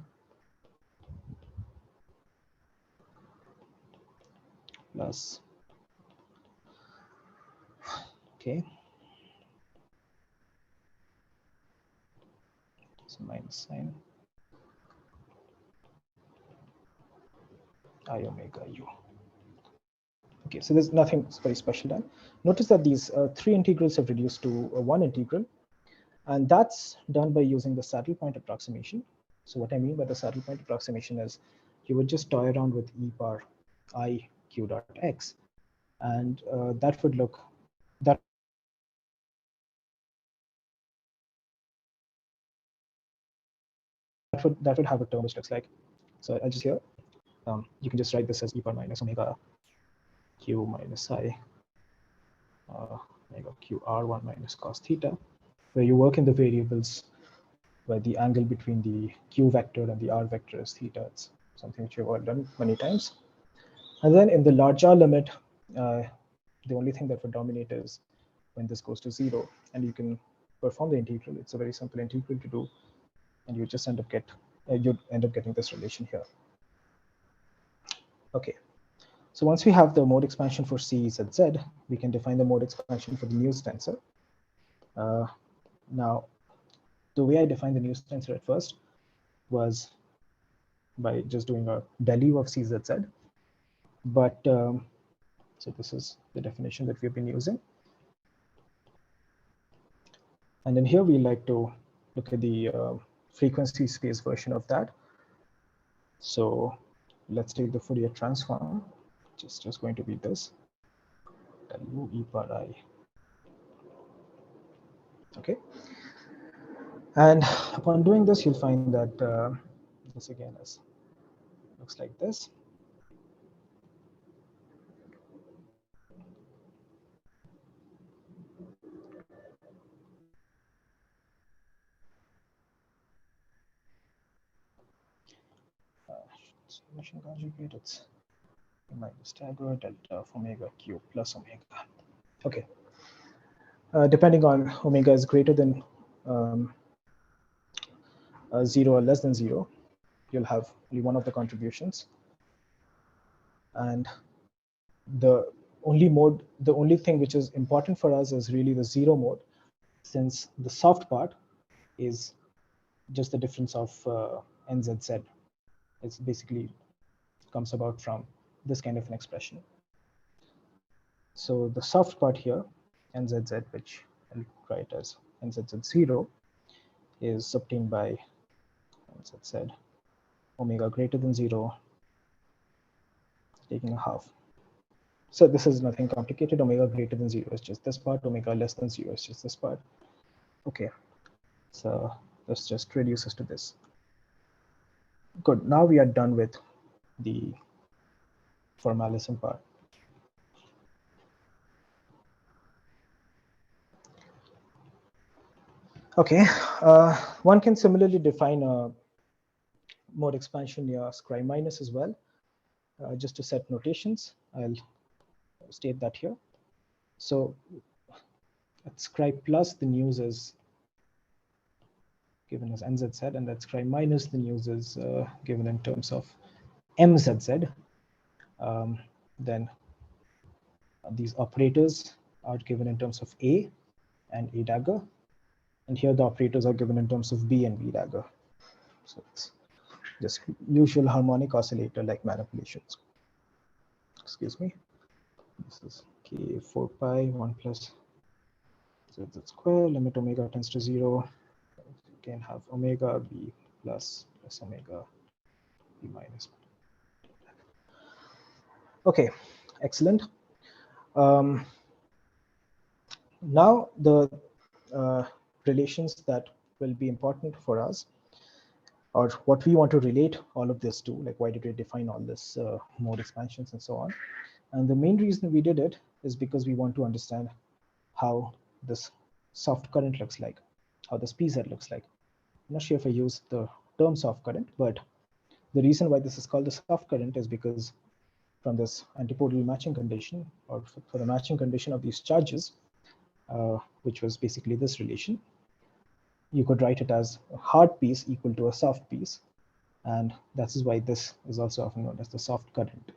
[SPEAKER 2] plus, okay, so minus sign, I omega u. Okay, so there's nothing very special done. Notice that these three integrals have reduced to one integral, and that's done by using the saddle point approximation. So what I mean by the saddle point approximation is you would just toy around with e power I q dot x, and that would look, that would have a term which looks like, so I just here, you can just write this as e power minus omega q minus I omega q r1 minus cos theta, where you work in the variables where the angle between the q vector and the r vector is theta. It's something which you've all done many times. And then in the large R limit, the only thing that would dominate is when this goes to 0, and you can perform the integral. It's a very simple integral to do, and you just end up getting this relation here. Okay, so once we have the mode expansion for C, Z, Z, we can define the mode expansion for the News tensor. Now, the way I defined the News tensor at first was by just doing a del U of C, Z, Z. But so this is the definition that we've been using. And then here we like to look at the frequency space version of that. So let's take the Fourier transform, which is just going to be this, del U e power I. Okay. And upon doing this, you'll find that this again looks like this. Summation conjugate, it's minus stagger delta of omega q plus omega. Okay. Depending on omega is greater than 0 or less than 0, you'll have only one of the contributions. And the only thing which is important for us is really the 0 mode, since the soft part is just the difference of nzz. It's basically comes about from this kind of an expression. So the soft part here, nzz, which I'll write as nzz0, is obtained by nzz omega greater than 0 taking a half. So this is nothing complicated. Omega greater than 0 is just this part. Omega less than 0 is just this part. Okay, so this just reduces to this. Good. Now we are done with the formalism part. Okay, one can similarly define a mode expansion near scribe minus as well. Just to set notations, I'll state that here. So at scribe plus, the news is given as nzz, and at scribe minus, the news is given in terms of mzz. Then these operators are given in terms of A and A dagger. And here the operators are given in terms of B and B dagger. So it's just usual harmonic oscillator like manipulations. Excuse me. This is k 4 pi 1 plus z square, limit omega tends to 0. You can have omega b plus omega b minus. Okay, excellent. Now the relations that will be important for us, or what we want to relate all of this to, like why did we define all this mode expansions and so on. And the main reason we did it is because we want to understand how this soft current looks like, how this PZ looks like. I'm not sure if I use the term soft current, but the reason why this is called the soft current is because from this antipodal matching condition, or for the matching condition of these charges, which was basically this relation, you could write it as a hard piece equal to a soft piece. And that is why this is also often known as the soft current.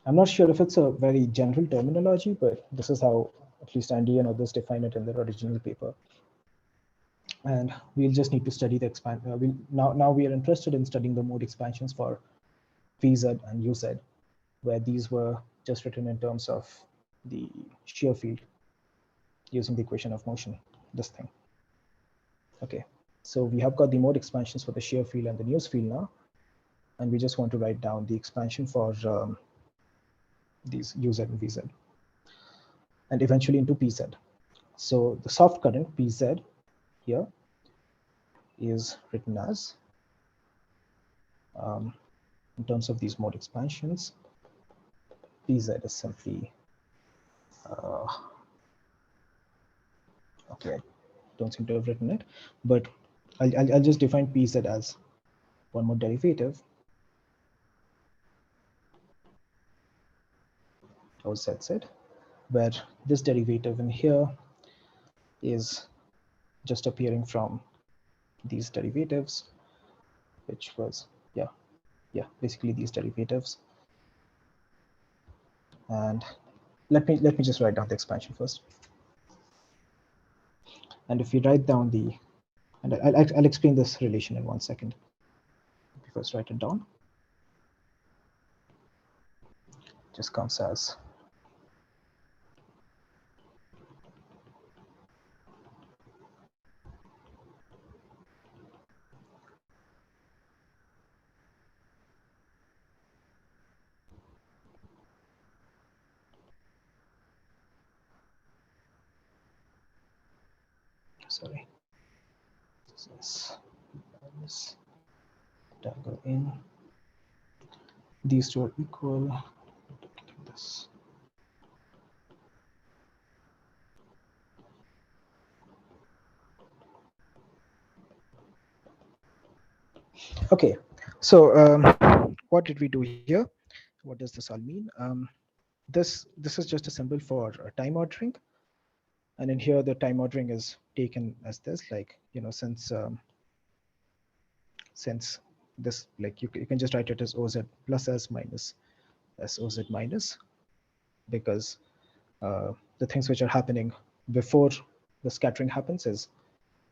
[SPEAKER 2] I'm not sure if it's a very general terminology, but this is how at least Andy and others define it in their original paper. And we'll just need to study the now we are interested in studying the mode expansions for Vz and Uz, where these were just written in terms of the shear field using the equation of motion, this thing. Okay, so we have got the mode expansions for the shear field and the news field now, and we just want to write down the expansion for these Uz and Vz, and eventually into Pz. So the soft current Pz here is written as, in terms of these mode expansions, Pz is simply, okay, I don't seem to have written it, but I'll just define Pz as one more derivative, Oz, where this derivative in here is just appearing from these derivatives, which was, basically these derivatives. And let me just write down the expansion first. And if we write down the, and I'll explain this relation in 1 second. Let me first write it down. Just comes as sorry. This is dagger in. These two are equal. This. Okay, so what did we do here? What does this all mean? This is just a symbol for time ordering, and in here the time ordering is taken as this, like, you know, since this, like, you can just write it as Oz plus S minus S Oz minus, because the things which are happening before the scattering happens is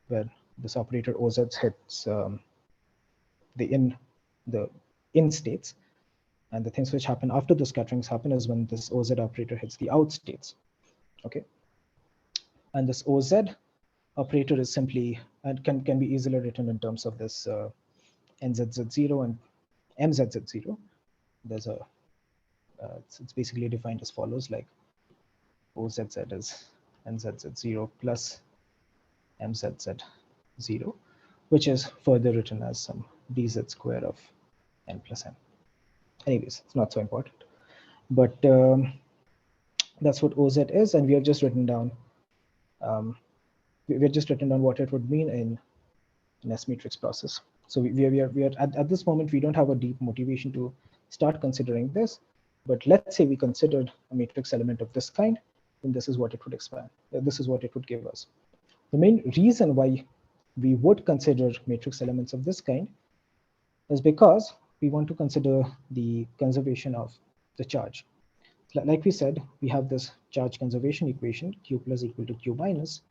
[SPEAKER 2] where this operator Oz hits the in states, and the things which happen after the scatterings happen is when this Oz operator hits the out states. Okay, and this Oz operator is simply, and can be easily written in terms of this NZZ0 and MZZ0. There's a it's basically defined as follows, like OZZ is NZZ0 plus MZZ0, which is further written as some dz square of n plus n. Anyways, it's not so important, but that's what OZ is, and we have just written down what it would mean in an S matrix process. So we are at this moment, we don't have a deep motivation to start considering this, but let's say we considered a matrix element of this kind, then this is what it would expand. This is what it would give us. The main reason why we would consider matrix elements of this kind is because we want to consider the conservation of the charge. Like we said, we have this charge conservation equation, Q plus equal to Q minus.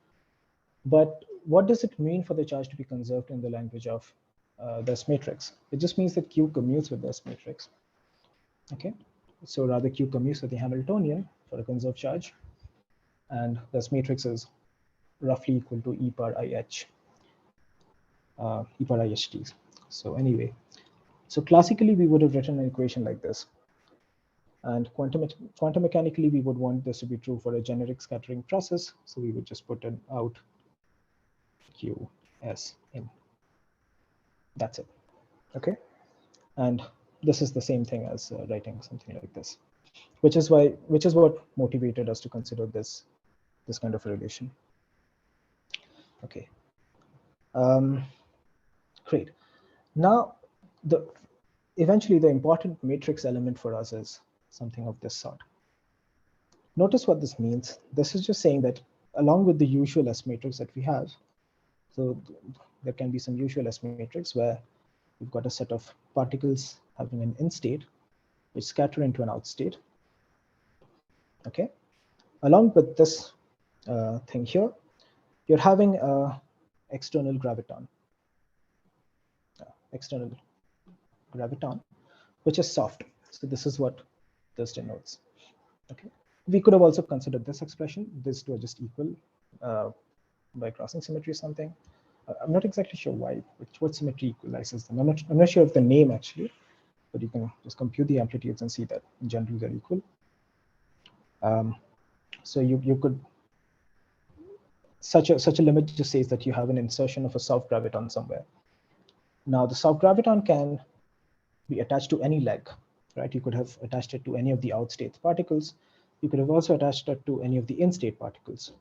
[SPEAKER 2] But what does it mean for the charge to be conserved in the language of the S matrix? It just means that Q commutes with the S matrix. Okay, so rather Q commutes with the Hamiltonian for a conserved charge, and the S matrix is roughly equal to e power IH, e power IHT. So anyway, so classically we would have written an equation like this. And quantum mechanically, we would want this to be true for a generic scattering process. So we would just put an out Q S in. That's it. Okay. And this is the same thing as writing something like this, which is what motivated us to consider this kind of a relation. Okay. Great. Now, eventually the important matrix element for us is something of this sort. Notice what this means. This is just saying that along with the usual S matrix that we have, so there can be some usual S matrix where we've got a set of particles having an in state which scatter into an out state. Okay. Along with this thing here, you're having a external graviton, which is soft. So this is what this denotes. Okay, we could have also considered this expression. These two are just equal by crossing symmetry or something. I'm not exactly sure why, what symmetry equalizes them. I'm not sure of the name actually, but you can just compute the amplitudes and see that in general they're equal. So you could, such a limit just says that you have an insertion of a soft graviton somewhere. Now the soft graviton can be attached to any leg, right? You could have attached it to any of the outstate particles. You could have also attached it to any of the in-state particles.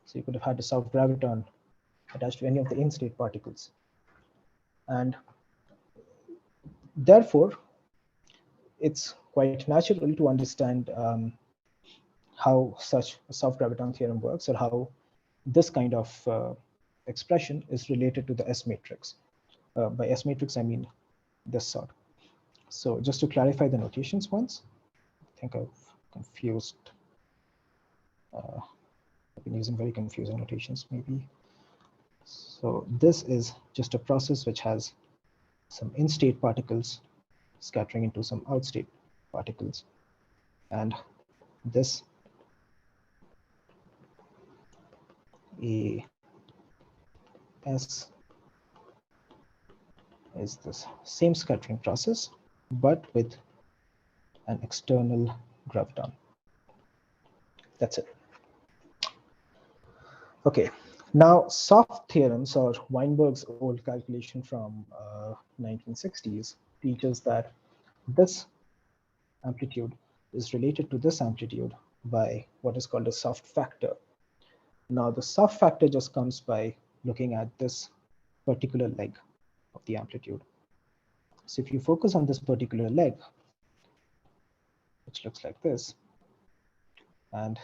[SPEAKER 2] So you could have had the soft graviton attached to any of the in-state particles. And therefore, it's quite natural to understand how such a soft graviton theorem works, or how this kind of expression is related to the S matrix. By S matrix, I mean this sort. So just to clarify the notations once, I think I've confused. I've been using very confusing notations maybe. So this is just a process which has some in-state particles scattering into some outstate particles. And this S is this same scattering process, but with an external graviton. That's it. Okay, now soft theorems, or Weinberg's old calculation from 1960s, teaches that this amplitude is related to this amplitude by what is called a soft factor. Now the soft factor just comes by looking at this particular leg of the amplitude. So if you focus on this particular leg, which looks like this, and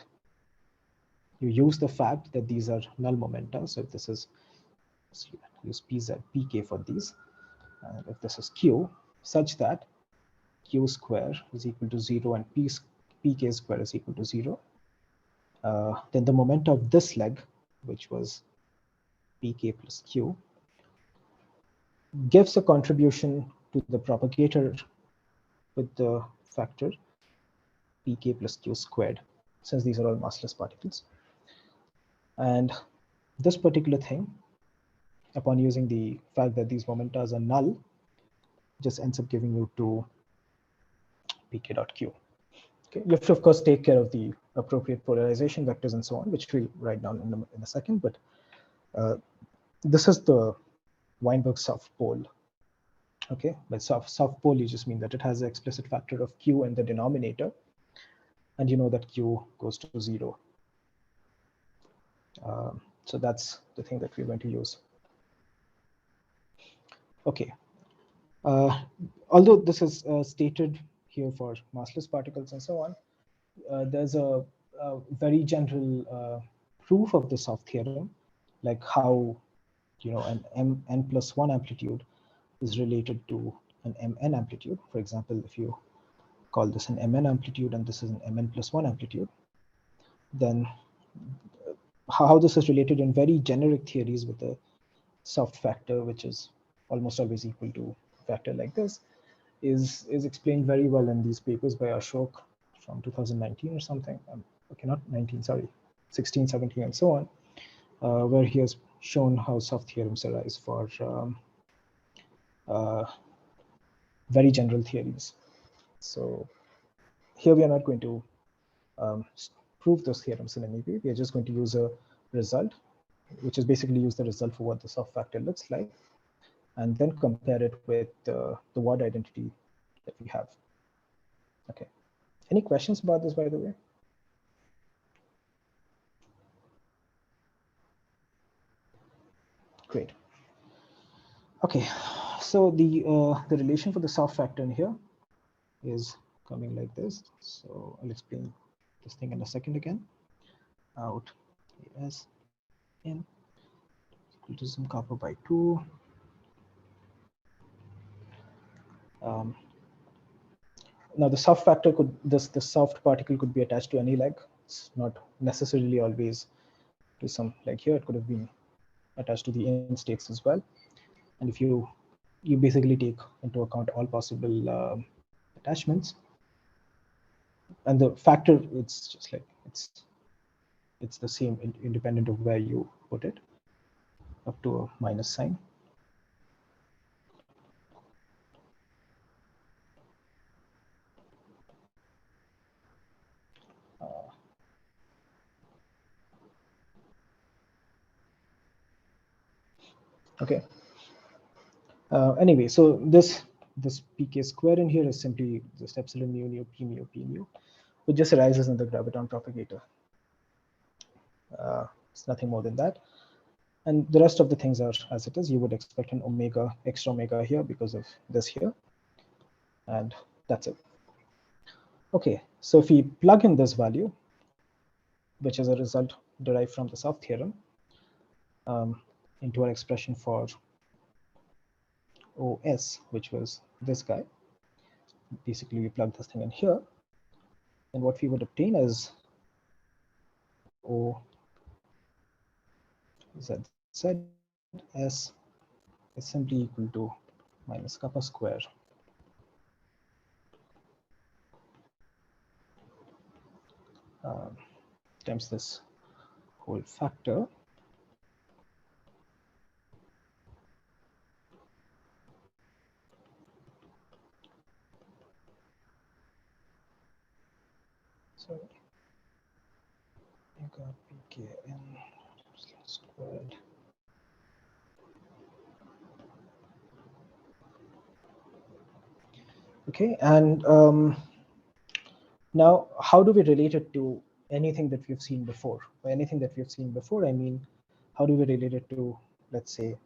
[SPEAKER 2] you use the fact that these are null momenta. So if this is, use pz, pk for these, and if this is q, such that q square is equal to 0 and pk square is equal to 0, then the momenta of this leg, which was pk plus q, gives a contribution to the propagator with the factor pk plus q squared, since these are all massless particles. And this particular thing, upon using the fact that these momenta are null, just ends up giving you to pk dot q. Okay, you have to of course take care of the appropriate polarization vectors and so on, which we'll write down in a second. But this is the Weinberg soft pole. Okay, by soft pole, you just mean that it has an explicit factor of q in the denominator, and you know that q goes to 0. So that's the thing that we're going to use. Okay. Although this is stated here for massless particles and so on, there's a very general proof of the soft theorem, like how, you know, an n+1 amplitude is related to an mn amplitude. For example, if you call this an mn amplitude and this is an mn+1 amplitude, then how this is related in very generic theories with a soft factor, which is almost always equal to a factor like this, is explained very well in these papers by Ashok from 2019 or something. Okay, not 19, sorry, 16, 17, and so on, where he has shown how soft theorems arise for very general theories. So here we are not going to prove those theorems in any way. We are just going to use a result, which is basically use the result for what the soft factor looks like, and then compare it with the word identity that we have. Okay. Any questions about this, by the way? Great. Okay. So the relation for the soft factor in here is coming like this. So I'll explain this thing in a second again. Out as in equal to some kappa by 2. Now the soft factor could, the soft particle could be attached to any leg. It's not necessarily always to some leg here. It could have been attached to the in states as well. And if you you basically take into account all possible attachments, and the factor, it's just like it's the same independent of where you put it, up to a minus sign. Okay. Anyway, so this pk square in here is simply just epsilon mu nu p mu p mu, which just arises in the graviton propagator. It's nothing more than that. And the rest of the things are as it is. You would expect an omega, extra omega here because of this here. And that's it. Okay, so if we plug in this value, which is a result derived from the Sept theorem, into our expression for OS, which was this guy, basically we plug this thing in here, and what we would obtain is O Z Z S is simply equal to minus kappa square times this whole factor omega pkn squared. Okay, and now how do we relate it to anything that we've seen before? By anything that we've seen before, I mean, how do we relate it to, let's say,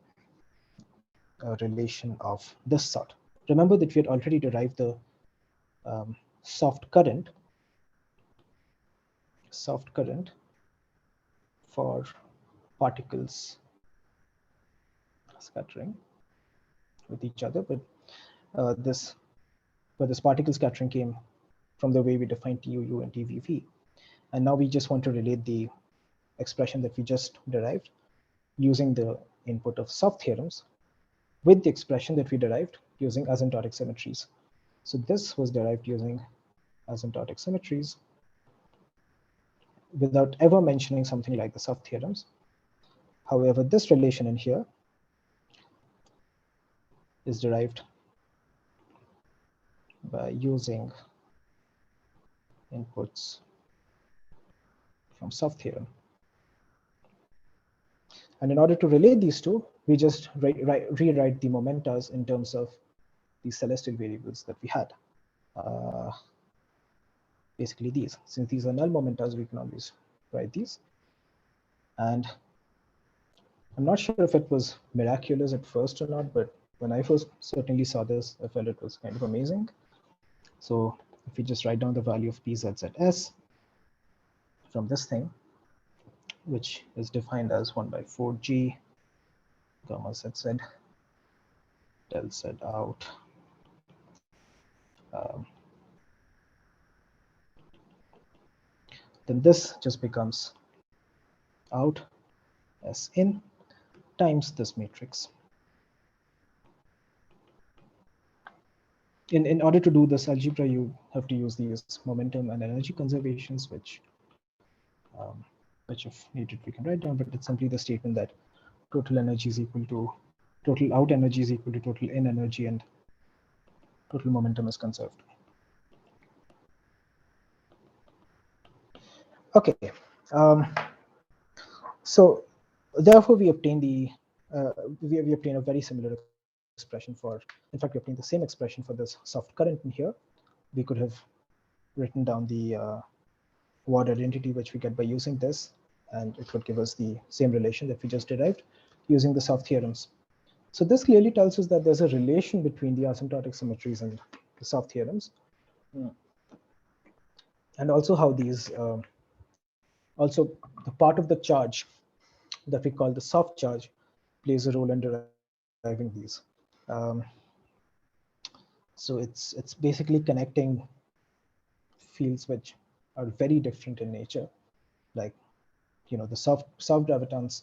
[SPEAKER 2] a relation of this sort? Remember that we had already derived the soft current for particles scattering with each other, but this particle scattering came from the way we defined TUU and TVV. And now we just want to relate the expression that we just derived using the input of Sept theorems with the expression that we derived using asymptotic symmetries. So this was derived using asymptotic symmetries without ever mentioning something like the Sept theorems. However, this relation in here is derived by using inputs from Sept theorem. And in order to relate these two, we just rewrite the momentas in terms of the celestial variables that we had. Basically these. Since these are null momentas, we can always write these. And I'm not sure if it was miraculous at first or not, but when I first certainly saw this, I felt it was kind of amazing. So if we just write down the value of PZZS from this thing, which is defined as 1/4G gamma ZZ del Z out then this just becomes out S in times this matrix. In order to do this algebra, you have to use these momentum and energy conservations, which if needed we can write down, but it's simply the statement that total energy is equal to total out energy is equal to total in energy, and total momentum is conserved. Okay, so therefore we obtain the we obtain a very similar expression for, in fact, we obtain the same expression for this soft current in here. We could have written down the Ward identity, which we get by using this, and it would give us the same relation that we just derived using the Sept theorems. So this clearly tells us that there's a relation between the asymptotic symmetries and the Sept theorems, and also how these also the part of the charge that we call the soft charge plays a role in deriving these. So it's basically connecting fields which are very different in nature, like, you know, the soft gravitons.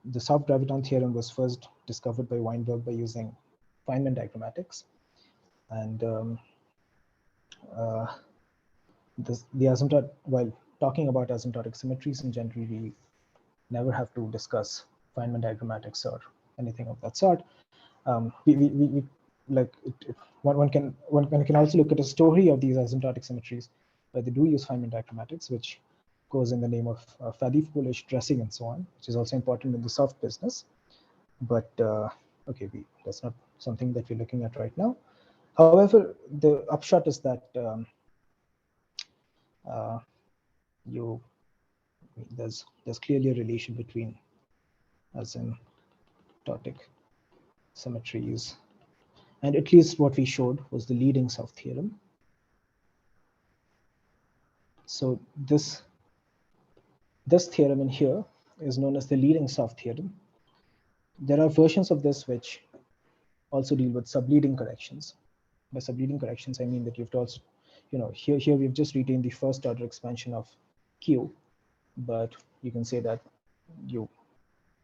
[SPEAKER 2] The soft graviton theorem was first discovered by Weinberg by using Feynman diagrammatics. And while talking about asymptotic symmetries in general, we never have to discuss Feynman diagrammatics or anything of that sort. One can also look at a story of these asymptotic symmetries where they do use Feynman diagrammatics, which goes in the name of Faddeev-Polish dressing and so on, which is also important in the soft business. But okay, that's not something that we're looking at right now. However, the upshot is that there's clearly a relation between asymptotic symmetries, and at least what we showed was the leading south theorem. So this theorem in here is known as the leading south theorem. There are versions of this which also deal with subleading corrections. By subleading corrections, I mean that you have to also, here we've just retained the first order expansion of Q, but you can say that you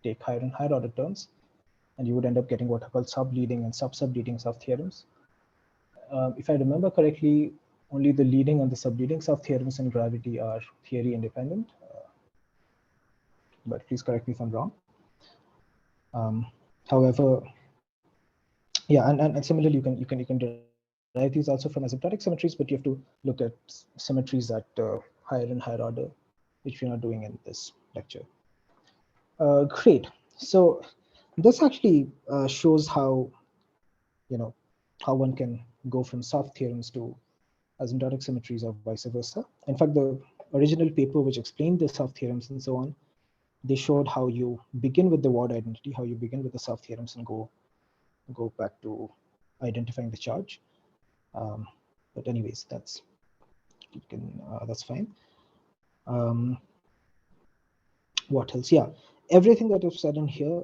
[SPEAKER 2] take higher and higher order terms, and you would end up getting what are called subleading and sub-subleading south theorems. If I remember correctly, only the leading and the subleading south theorems in gravity are theory independent, but please correct me if I'm wrong. However, yeah, and similarly, you can derive these also from asymptotic symmetries, but you have to look at symmetries at higher and higher order, which we're not doing in this lecture. Great. So this actually shows how one can go from soft theorems to asymptotic symmetries or vice versa. In fact, the original paper which explained the soft theorems and so on, they showed how you begin with the word identity, how you begin with the soft theorems and go back to identifying the charge. But anyways, that's fine. What else? Yeah, everything that I've said in here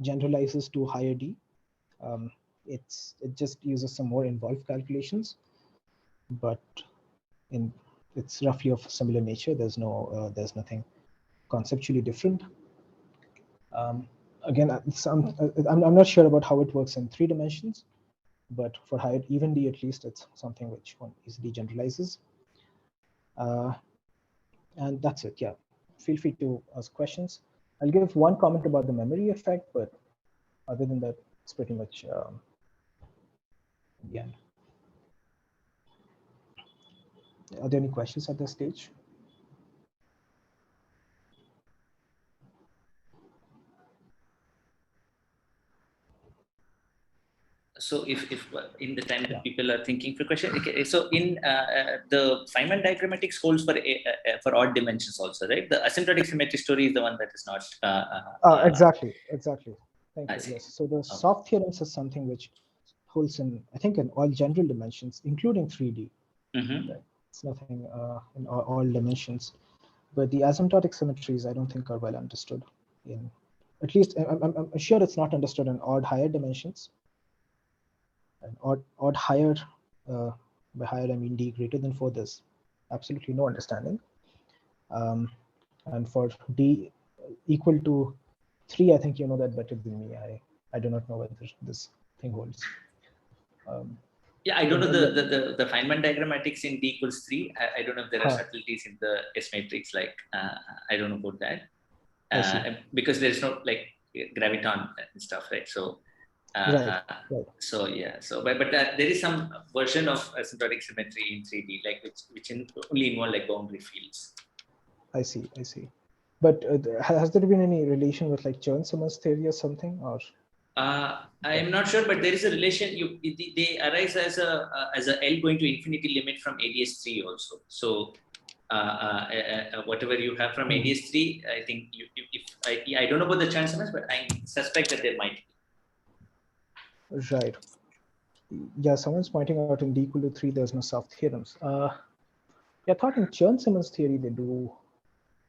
[SPEAKER 2] generalizes to higher D. It just uses some more involved calculations, but it's roughly of similar nature. There's nothing conceptually different. Again, I'm not sure about how it works in 3 dimensions, but for higher even D at least, it's something which one easily generalizes. And that's it. Yeah, feel free to ask questions. I'll give one comment about the memory effect, but other than that, it's pretty much the end. Are there any questions at this stage?
[SPEAKER 1] So if in the time that people are thinking for question, okay, so in the Feynman diagrammatics holds for odd dimensions also, right? The asymptotic symmetry story is the one that is not.
[SPEAKER 2] Exactly. Thank you. Yes. So the
[SPEAKER 1] Okay.
[SPEAKER 2] soft theorems is something which holds in, I think, in all general dimensions, including 3D.
[SPEAKER 1] Mm-hmm.
[SPEAKER 2] Right? It's nothing in all dimensions. But the asymptotic symmetries, I don't think, are well understood. At least, I'm sure it's not understood in odd higher dimensions. And odd higher, by higher I mean D greater than 4, there's absolutely no understanding. And for D equal to 3, I think you know that better than me. I do not know whether this thing holds.
[SPEAKER 1] Yeah, I don't know the Feynman diagrammatics in D equals 3. I don't know if there are subtleties in the S matrix. Like I don't know about that because there's no like Graviton and stuff, right? So.
[SPEAKER 2] Right.
[SPEAKER 1] So yeah, but there is some version of asymptotic symmetry in 3D, like which only involve like boundary fields.
[SPEAKER 2] I see. But has there been any relation with like Chern-Simons theory or something, or?
[SPEAKER 1] I am not sure, but there is a relation. They arise as a L going to infinity limit from ADS3 also. So whatever you have from ADS3, I think I don't know about the Chern-Simons, but I suspect that there might be.
[SPEAKER 2] Right. Yeah, someone's pointing out in D equal to 3, there's no soft theorems. Yeah, I thought in Chern-Simons theory they do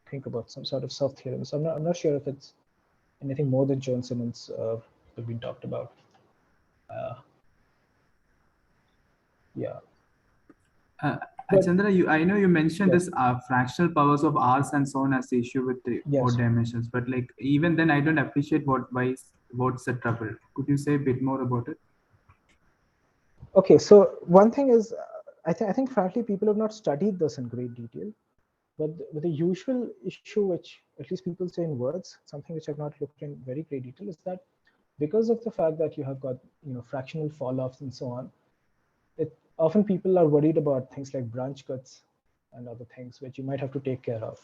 [SPEAKER 2] think about some sort of soft theorems. I'm not sure if it's anything more than Chern-Simons have been talked about. Yeah.
[SPEAKER 4] Chandra, I know you mentioned this fractional powers of R's and so on as the issue with the odd dimensions, but like even then I don't appreciate what's the trouble. Could you say a bit more about it?
[SPEAKER 2] Okay, so one thing is, I think frankly, people have not studied this in great detail. But the usual issue, which at least people say in words, something which I've not looked in very great detail, is that because of the fact that you have got fractional fall-offs and so on, often people are worried about things like branch cuts and other things which you might have to take care of.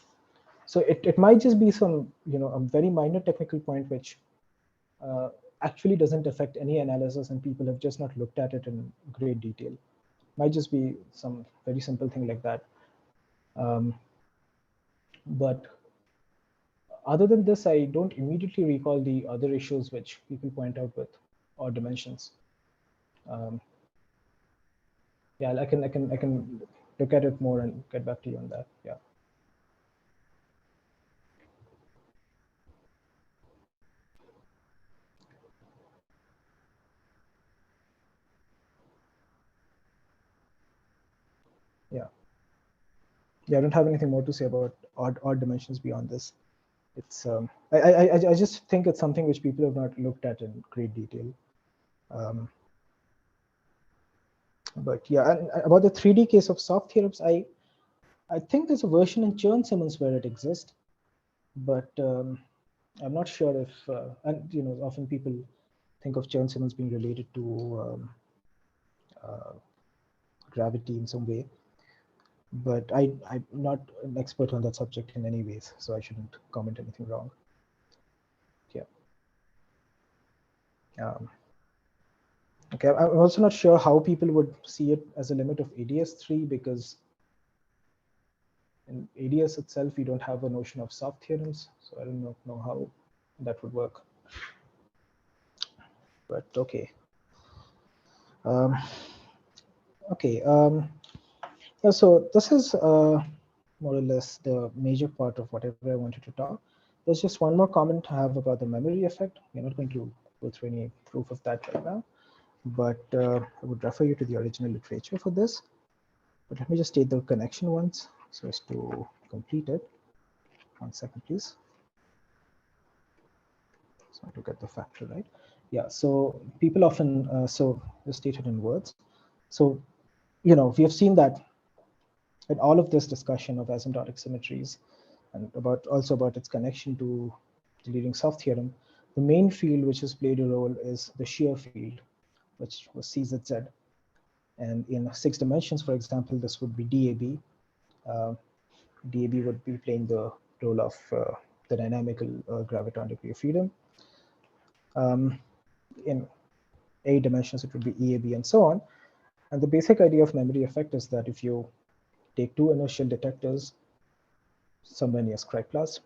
[SPEAKER 2] So it might just be some a very minor technical point which actually doesn't affect any analysis, and people have just not looked at it in great detail. Might just be some very simple thing like that. But other than this, I don't immediately recall the other issues which people point out with odd dimensions. Yeah, I can look at it more and get back to you on that. Yeah. Yeah. Yeah, I don't have anything more to say about odd dimensions beyond this. It's I just think it's something which people have not looked at in great detail. But yeah, and about the 3D case of soft theorems, I think there's a version in Chern-Simons where it exists, but I'm not sure if and often people think of Chern-Simons being related to gravity in some way, but I'm not an expert on that subject in any ways, so I shouldn't comment anything wrong. Yeah. Okay, I'm also not sure how people would see it as a limit of ADS3, because in ADS itself, we don't have a notion of soft theorems, so I don't know how that would work. But okay. Okay. Yeah, so this is more or less the major part of whatever I wanted to talk. There's just one more comment I have about the memory effect. We're not going to go through any proof of that right now, but I would refer you to the original literature for this. But let me just state the connection once so as to complete it. 1 second, please. So to get the factor right. Yeah, so people often, so just stated in words. So, we have seen that in all of this discussion of asymptotic symmetries and also about its connection to the leading soft theorem, the main field which has played a role is the shear field, which was CZZ. And in 6 dimensions, for example, this would be DAB. DAB would be playing the role of the dynamical graviton degree of freedom. In 8 dimensions, it would be EAB and so on. And the basic idea of memory effect is that if you take 2 inertial detectors somewhere near Craig Plus,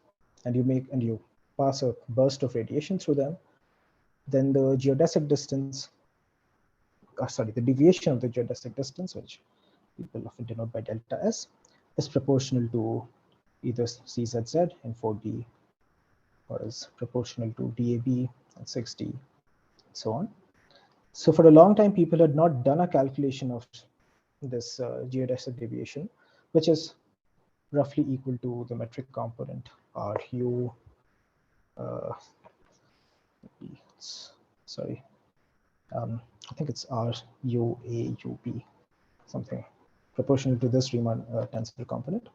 [SPEAKER 2] and you pass a burst of radiation through them, then the geodesic distance, the deviation of the geodesic distance, which people often denote by delta S, is proportional to either CZZ in 4D, or is proportional to DAB in 6D, and so on. So for a long time, people had not done a calculation of this geodesic deviation, which is roughly equal to the metric component RU. Sorry, I think it's RUAUP, something proportional to this Riemann tensor component.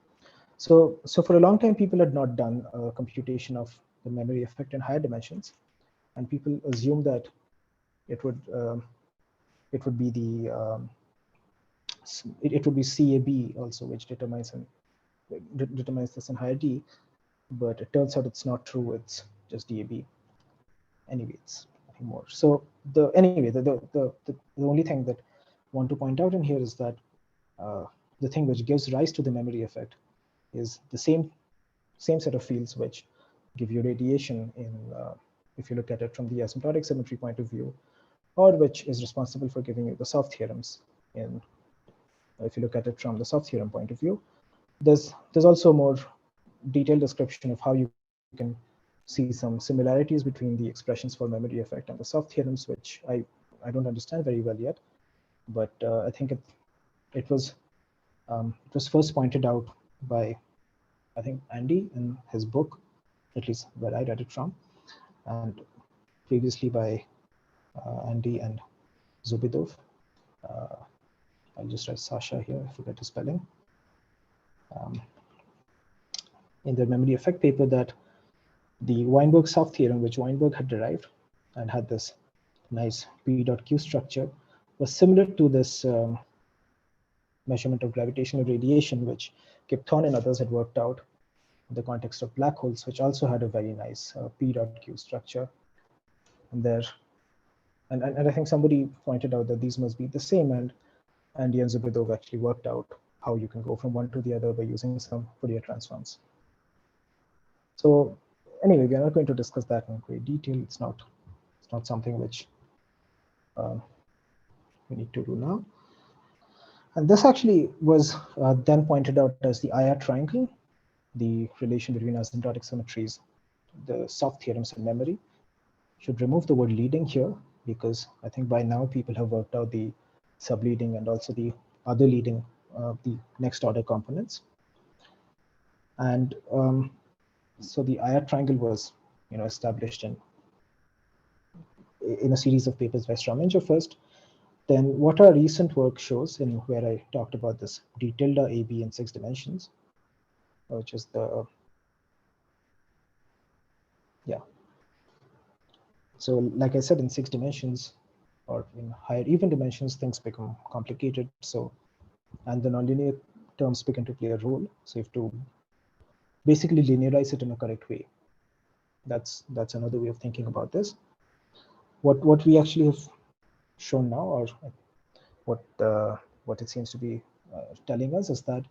[SPEAKER 2] So for a long time, people had not done a computation of the memory effect in higher dimensions, and people assumed that it would be the it would be CAB also, which determines this in higher D, but it turns out it's not true. It's just DAB. Anyway, it's nothing more. So the only thing that I want to point out in here is that the thing which gives rise to the memory effect is the same set of fields which give you radiation in if you look at it from the asymptotic symmetry point of view, or which is responsible for giving you the soft theorems in if you look at it from the soft theorem point of view. There's also a more detailed description of how you can see some similarities between the expressions for memory effect and the soft theorems, which I don't understand very well yet, but I think it was first pointed out by, I think, Andy in his book, at least where I read it from, and previously by Andy and Zubidov. I'll just write Sasha here, I forget the spelling. In the memory effect paper, that the Weinberg-South theorem, which Weinberg had derived and had this nice P dot Q structure, was similar to this measurement of gravitational radiation, which Kipthorne and others had worked out in the context of black holes, which also had a very nice P dot Q structure. And there, and I think somebody pointed out that these must be the same, and Andy and Zubidov actually worked out how you can go from one to the other by using some Fourier transforms. So anyway, we are not going to discuss that in great detail. It's not something which we need to do now. And this actually was then pointed out as the IR triangle, the relation between asymptotic symmetries, the soft theorems in memory. Should remove the word leading here, because I think by now people have worked out the subleading and also the other leading, the next order components. And so the IR triangle was, established in a series of papers by Strominger first. Then what our recent work shows, in where I talked about this d tilde AB in 6 dimensions, which is the, So like I said, in 6 dimensions or in higher even dimensions, things become complicated. So, and the nonlinear terms begin to play a role. So you have to basically linearize it in a correct way. That's another way of thinking about this. What we actually have shown now, or what it seems to be telling us, is that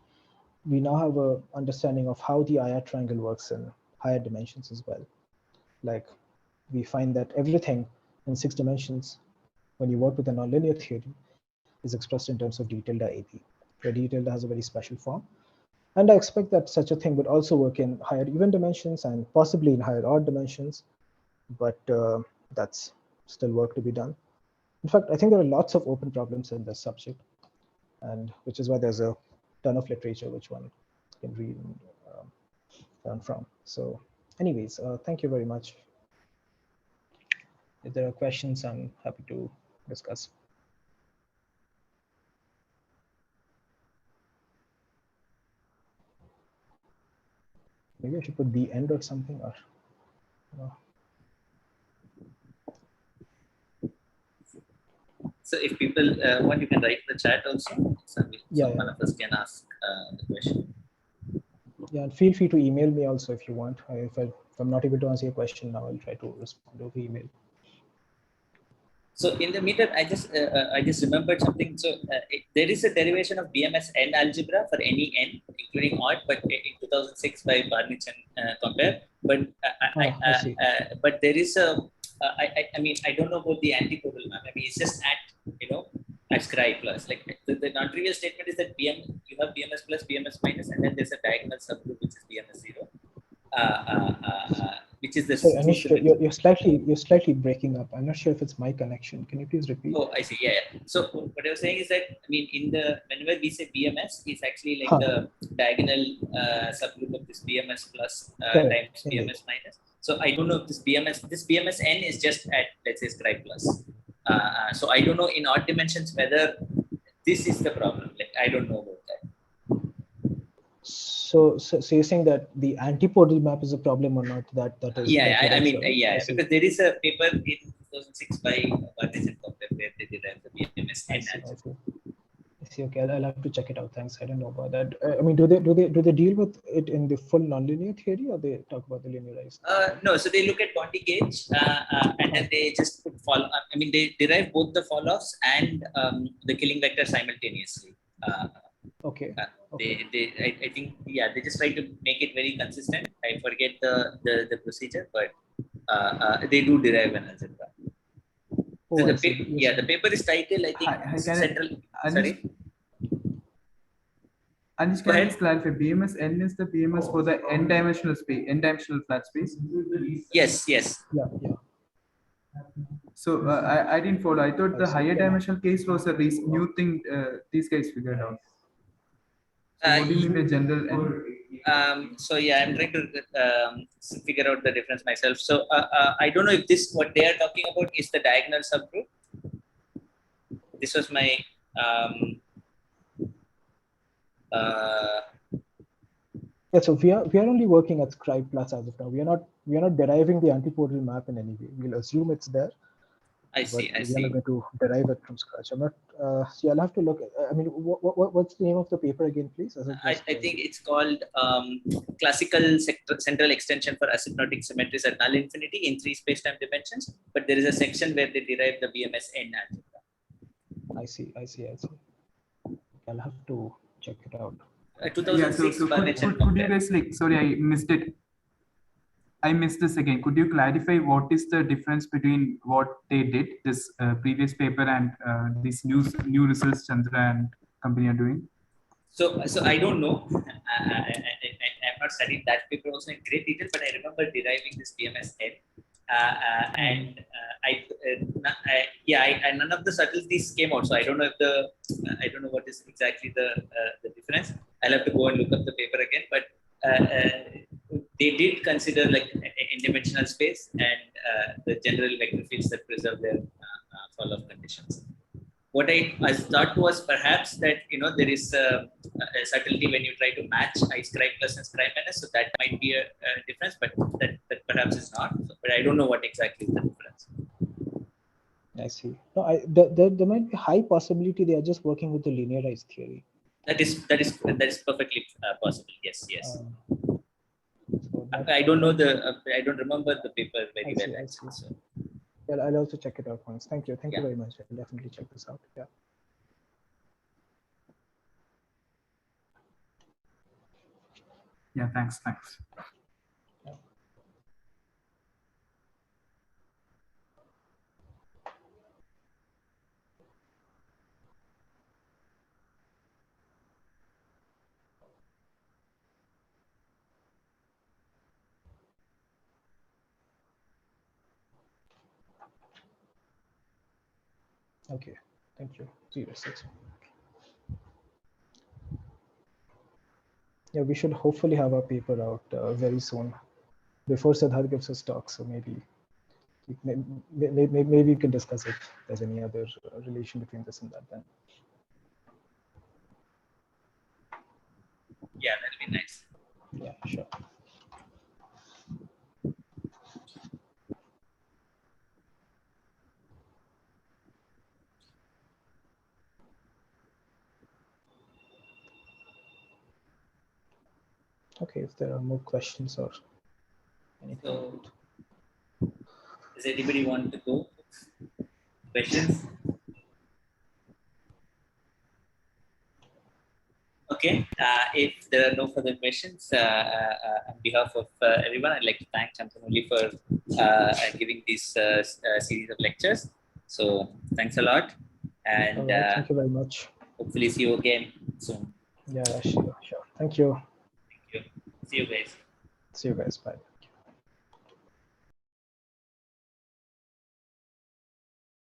[SPEAKER 2] we now have an understanding of how the IR triangle works in higher dimensions as well. Like, we find that everything in 6 dimensions, when you work with a nonlinear theory, is expressed in terms of d tilde AB, where d tilde has a very special form. And I expect that such a thing would also work in higher even dimensions and possibly in higher odd dimensions, but that's still work to be done. In fact, I think there are lots of open problems in this subject, and which is why there's a ton of literature which one can read and learn from. So anyways, thank you very much. If there are questions, I'm happy to discuss. Maybe I should put the end or something, or
[SPEAKER 1] So if people want, you can write in the chat also. So one of us can ask the question.
[SPEAKER 2] Yeah, and feel free to email me also if you want. If I'm not able to answer your question now, I'll try to respond over email.
[SPEAKER 1] So in the meetup, I just remembered something. So there is a derivation of BMS n algebra for any n, including odd, but in 2006 by Barnich and Compare. But but there is a I mean, I don't know about the anti-cordial map. I mean, it's just at at scribe plus. Like the non-trivial statement is that you have BMS plus, BMS minus, and then there's a diagonal subgroup which is BMS 0. Which is the.
[SPEAKER 2] So Anish, you're slightly breaking up. I'm not sure if it's my connection. Can you please repeat?
[SPEAKER 1] Oh, I see. Yeah. So what I was saying is that, I mean, whenever we say BMS, it's actually like the diagonal subgroup of this BMS plus times BMS minus. So I don't know if this BMS n is just at, let's say, scribe plus. So I don't know in odd dimensions whether this is the problem. Like, I don't know about that.
[SPEAKER 2] So you're saying that the anti-cordial map is a problem or not? That is.
[SPEAKER 1] Yeah, I mean, because there is a paper in 2006 by Barnich and Compare where they derive the BMS n algebra.
[SPEAKER 2] I see. Okay, I'll have to check it out. Thanks. I don't know about that. I mean, do they deal with it in the full nonlinear theory, or they talk about the linearized?
[SPEAKER 1] No. So they look at quantity gauge, and then they just put I mean, they derive both the fall-offs and the killing vector simultaneously.
[SPEAKER 2] Okay.
[SPEAKER 1] I think they just try to make it very consistent. I forget the procedure, but they do derive an algebra. So the paper is titled, I think, Central. Sorry.
[SPEAKER 4] And can I just clarify? BMS n is the BMS for the n-dimensional space, n-dimensional flat space.
[SPEAKER 1] Yes.
[SPEAKER 2] Yeah.
[SPEAKER 4] So I didn't follow. I thought the higher dimensional case was a new thing these guys figured out. So what do you mean by general n?
[SPEAKER 1] So I'm trying to figure out the difference myself. So I don't know if what they are talking about is the diagonal subgroup. This was my
[SPEAKER 2] Yeah, so we are only working at scribe plus as of now. We are not deriving the anti-cordial map in any way. We'll assume it's there.
[SPEAKER 1] I see.
[SPEAKER 2] We are not going to derive it from scratch. I'm not. So I'll have to look. I mean, what's the name of the paper again, please?
[SPEAKER 1] I think it's called Classical Central Extension for Asymptotic Symmetries at Null Infinity in 3 spacetime dimensions. But there is a section where they derive the BMS n algebra.
[SPEAKER 2] I see. I'll have to check it out.
[SPEAKER 1] 2006.
[SPEAKER 4] So could you guys sorry, I missed this again. Could you clarify what is the difference between what they did, this previous paper, and these new results Chandra and company are doing?
[SPEAKER 1] So I don't know. I have not studied that paper also in great detail, but I remember deriving this BMS n. And none of the subtleties came out. So I don't know if I don't know what is exactly the difference. I'll have to go and look up the paper again. But they did consider like n-dimensional space and the general vector fields that preserve their fall-off conditions. What I thought was perhaps that there is a subtlety when you try to match I scribe plus and scribe minus, so that might be a difference, but that perhaps is not. So, but I don't know what exactly is the difference.
[SPEAKER 2] I see. No, there might be high possibility they are just working with the linearized theory.
[SPEAKER 1] That is perfectly possible. Yes. So I don't know I don't remember the paper very well.
[SPEAKER 2] I see. So. Well, I'll also check it out once. Thank you very much. I'll definitely check this out. Yeah.
[SPEAKER 4] Yeah, thanks.
[SPEAKER 2] Yeah. Okay, thank you. 06. Yeah, we should hopefully have our paper out very soon, before Siddharth gives us talk. So maybe we can discuss if there's any other relation between this and that then.
[SPEAKER 1] Yeah, that'll be nice.
[SPEAKER 2] Yeah, sure. Okay, if there are more questions or anything.
[SPEAKER 1] So, does anybody want to go? Questions? Okay, if there are no further questions, on behalf of everyone, I'd like to thank Chandramouli for giving this series of lectures. So thanks a lot. And
[SPEAKER 2] thank you very much.
[SPEAKER 1] Hopefully see you again soon.
[SPEAKER 2] Yeah, sure. Thank you.
[SPEAKER 1] Thank you. See you guys.
[SPEAKER 2] See you guys. Bye.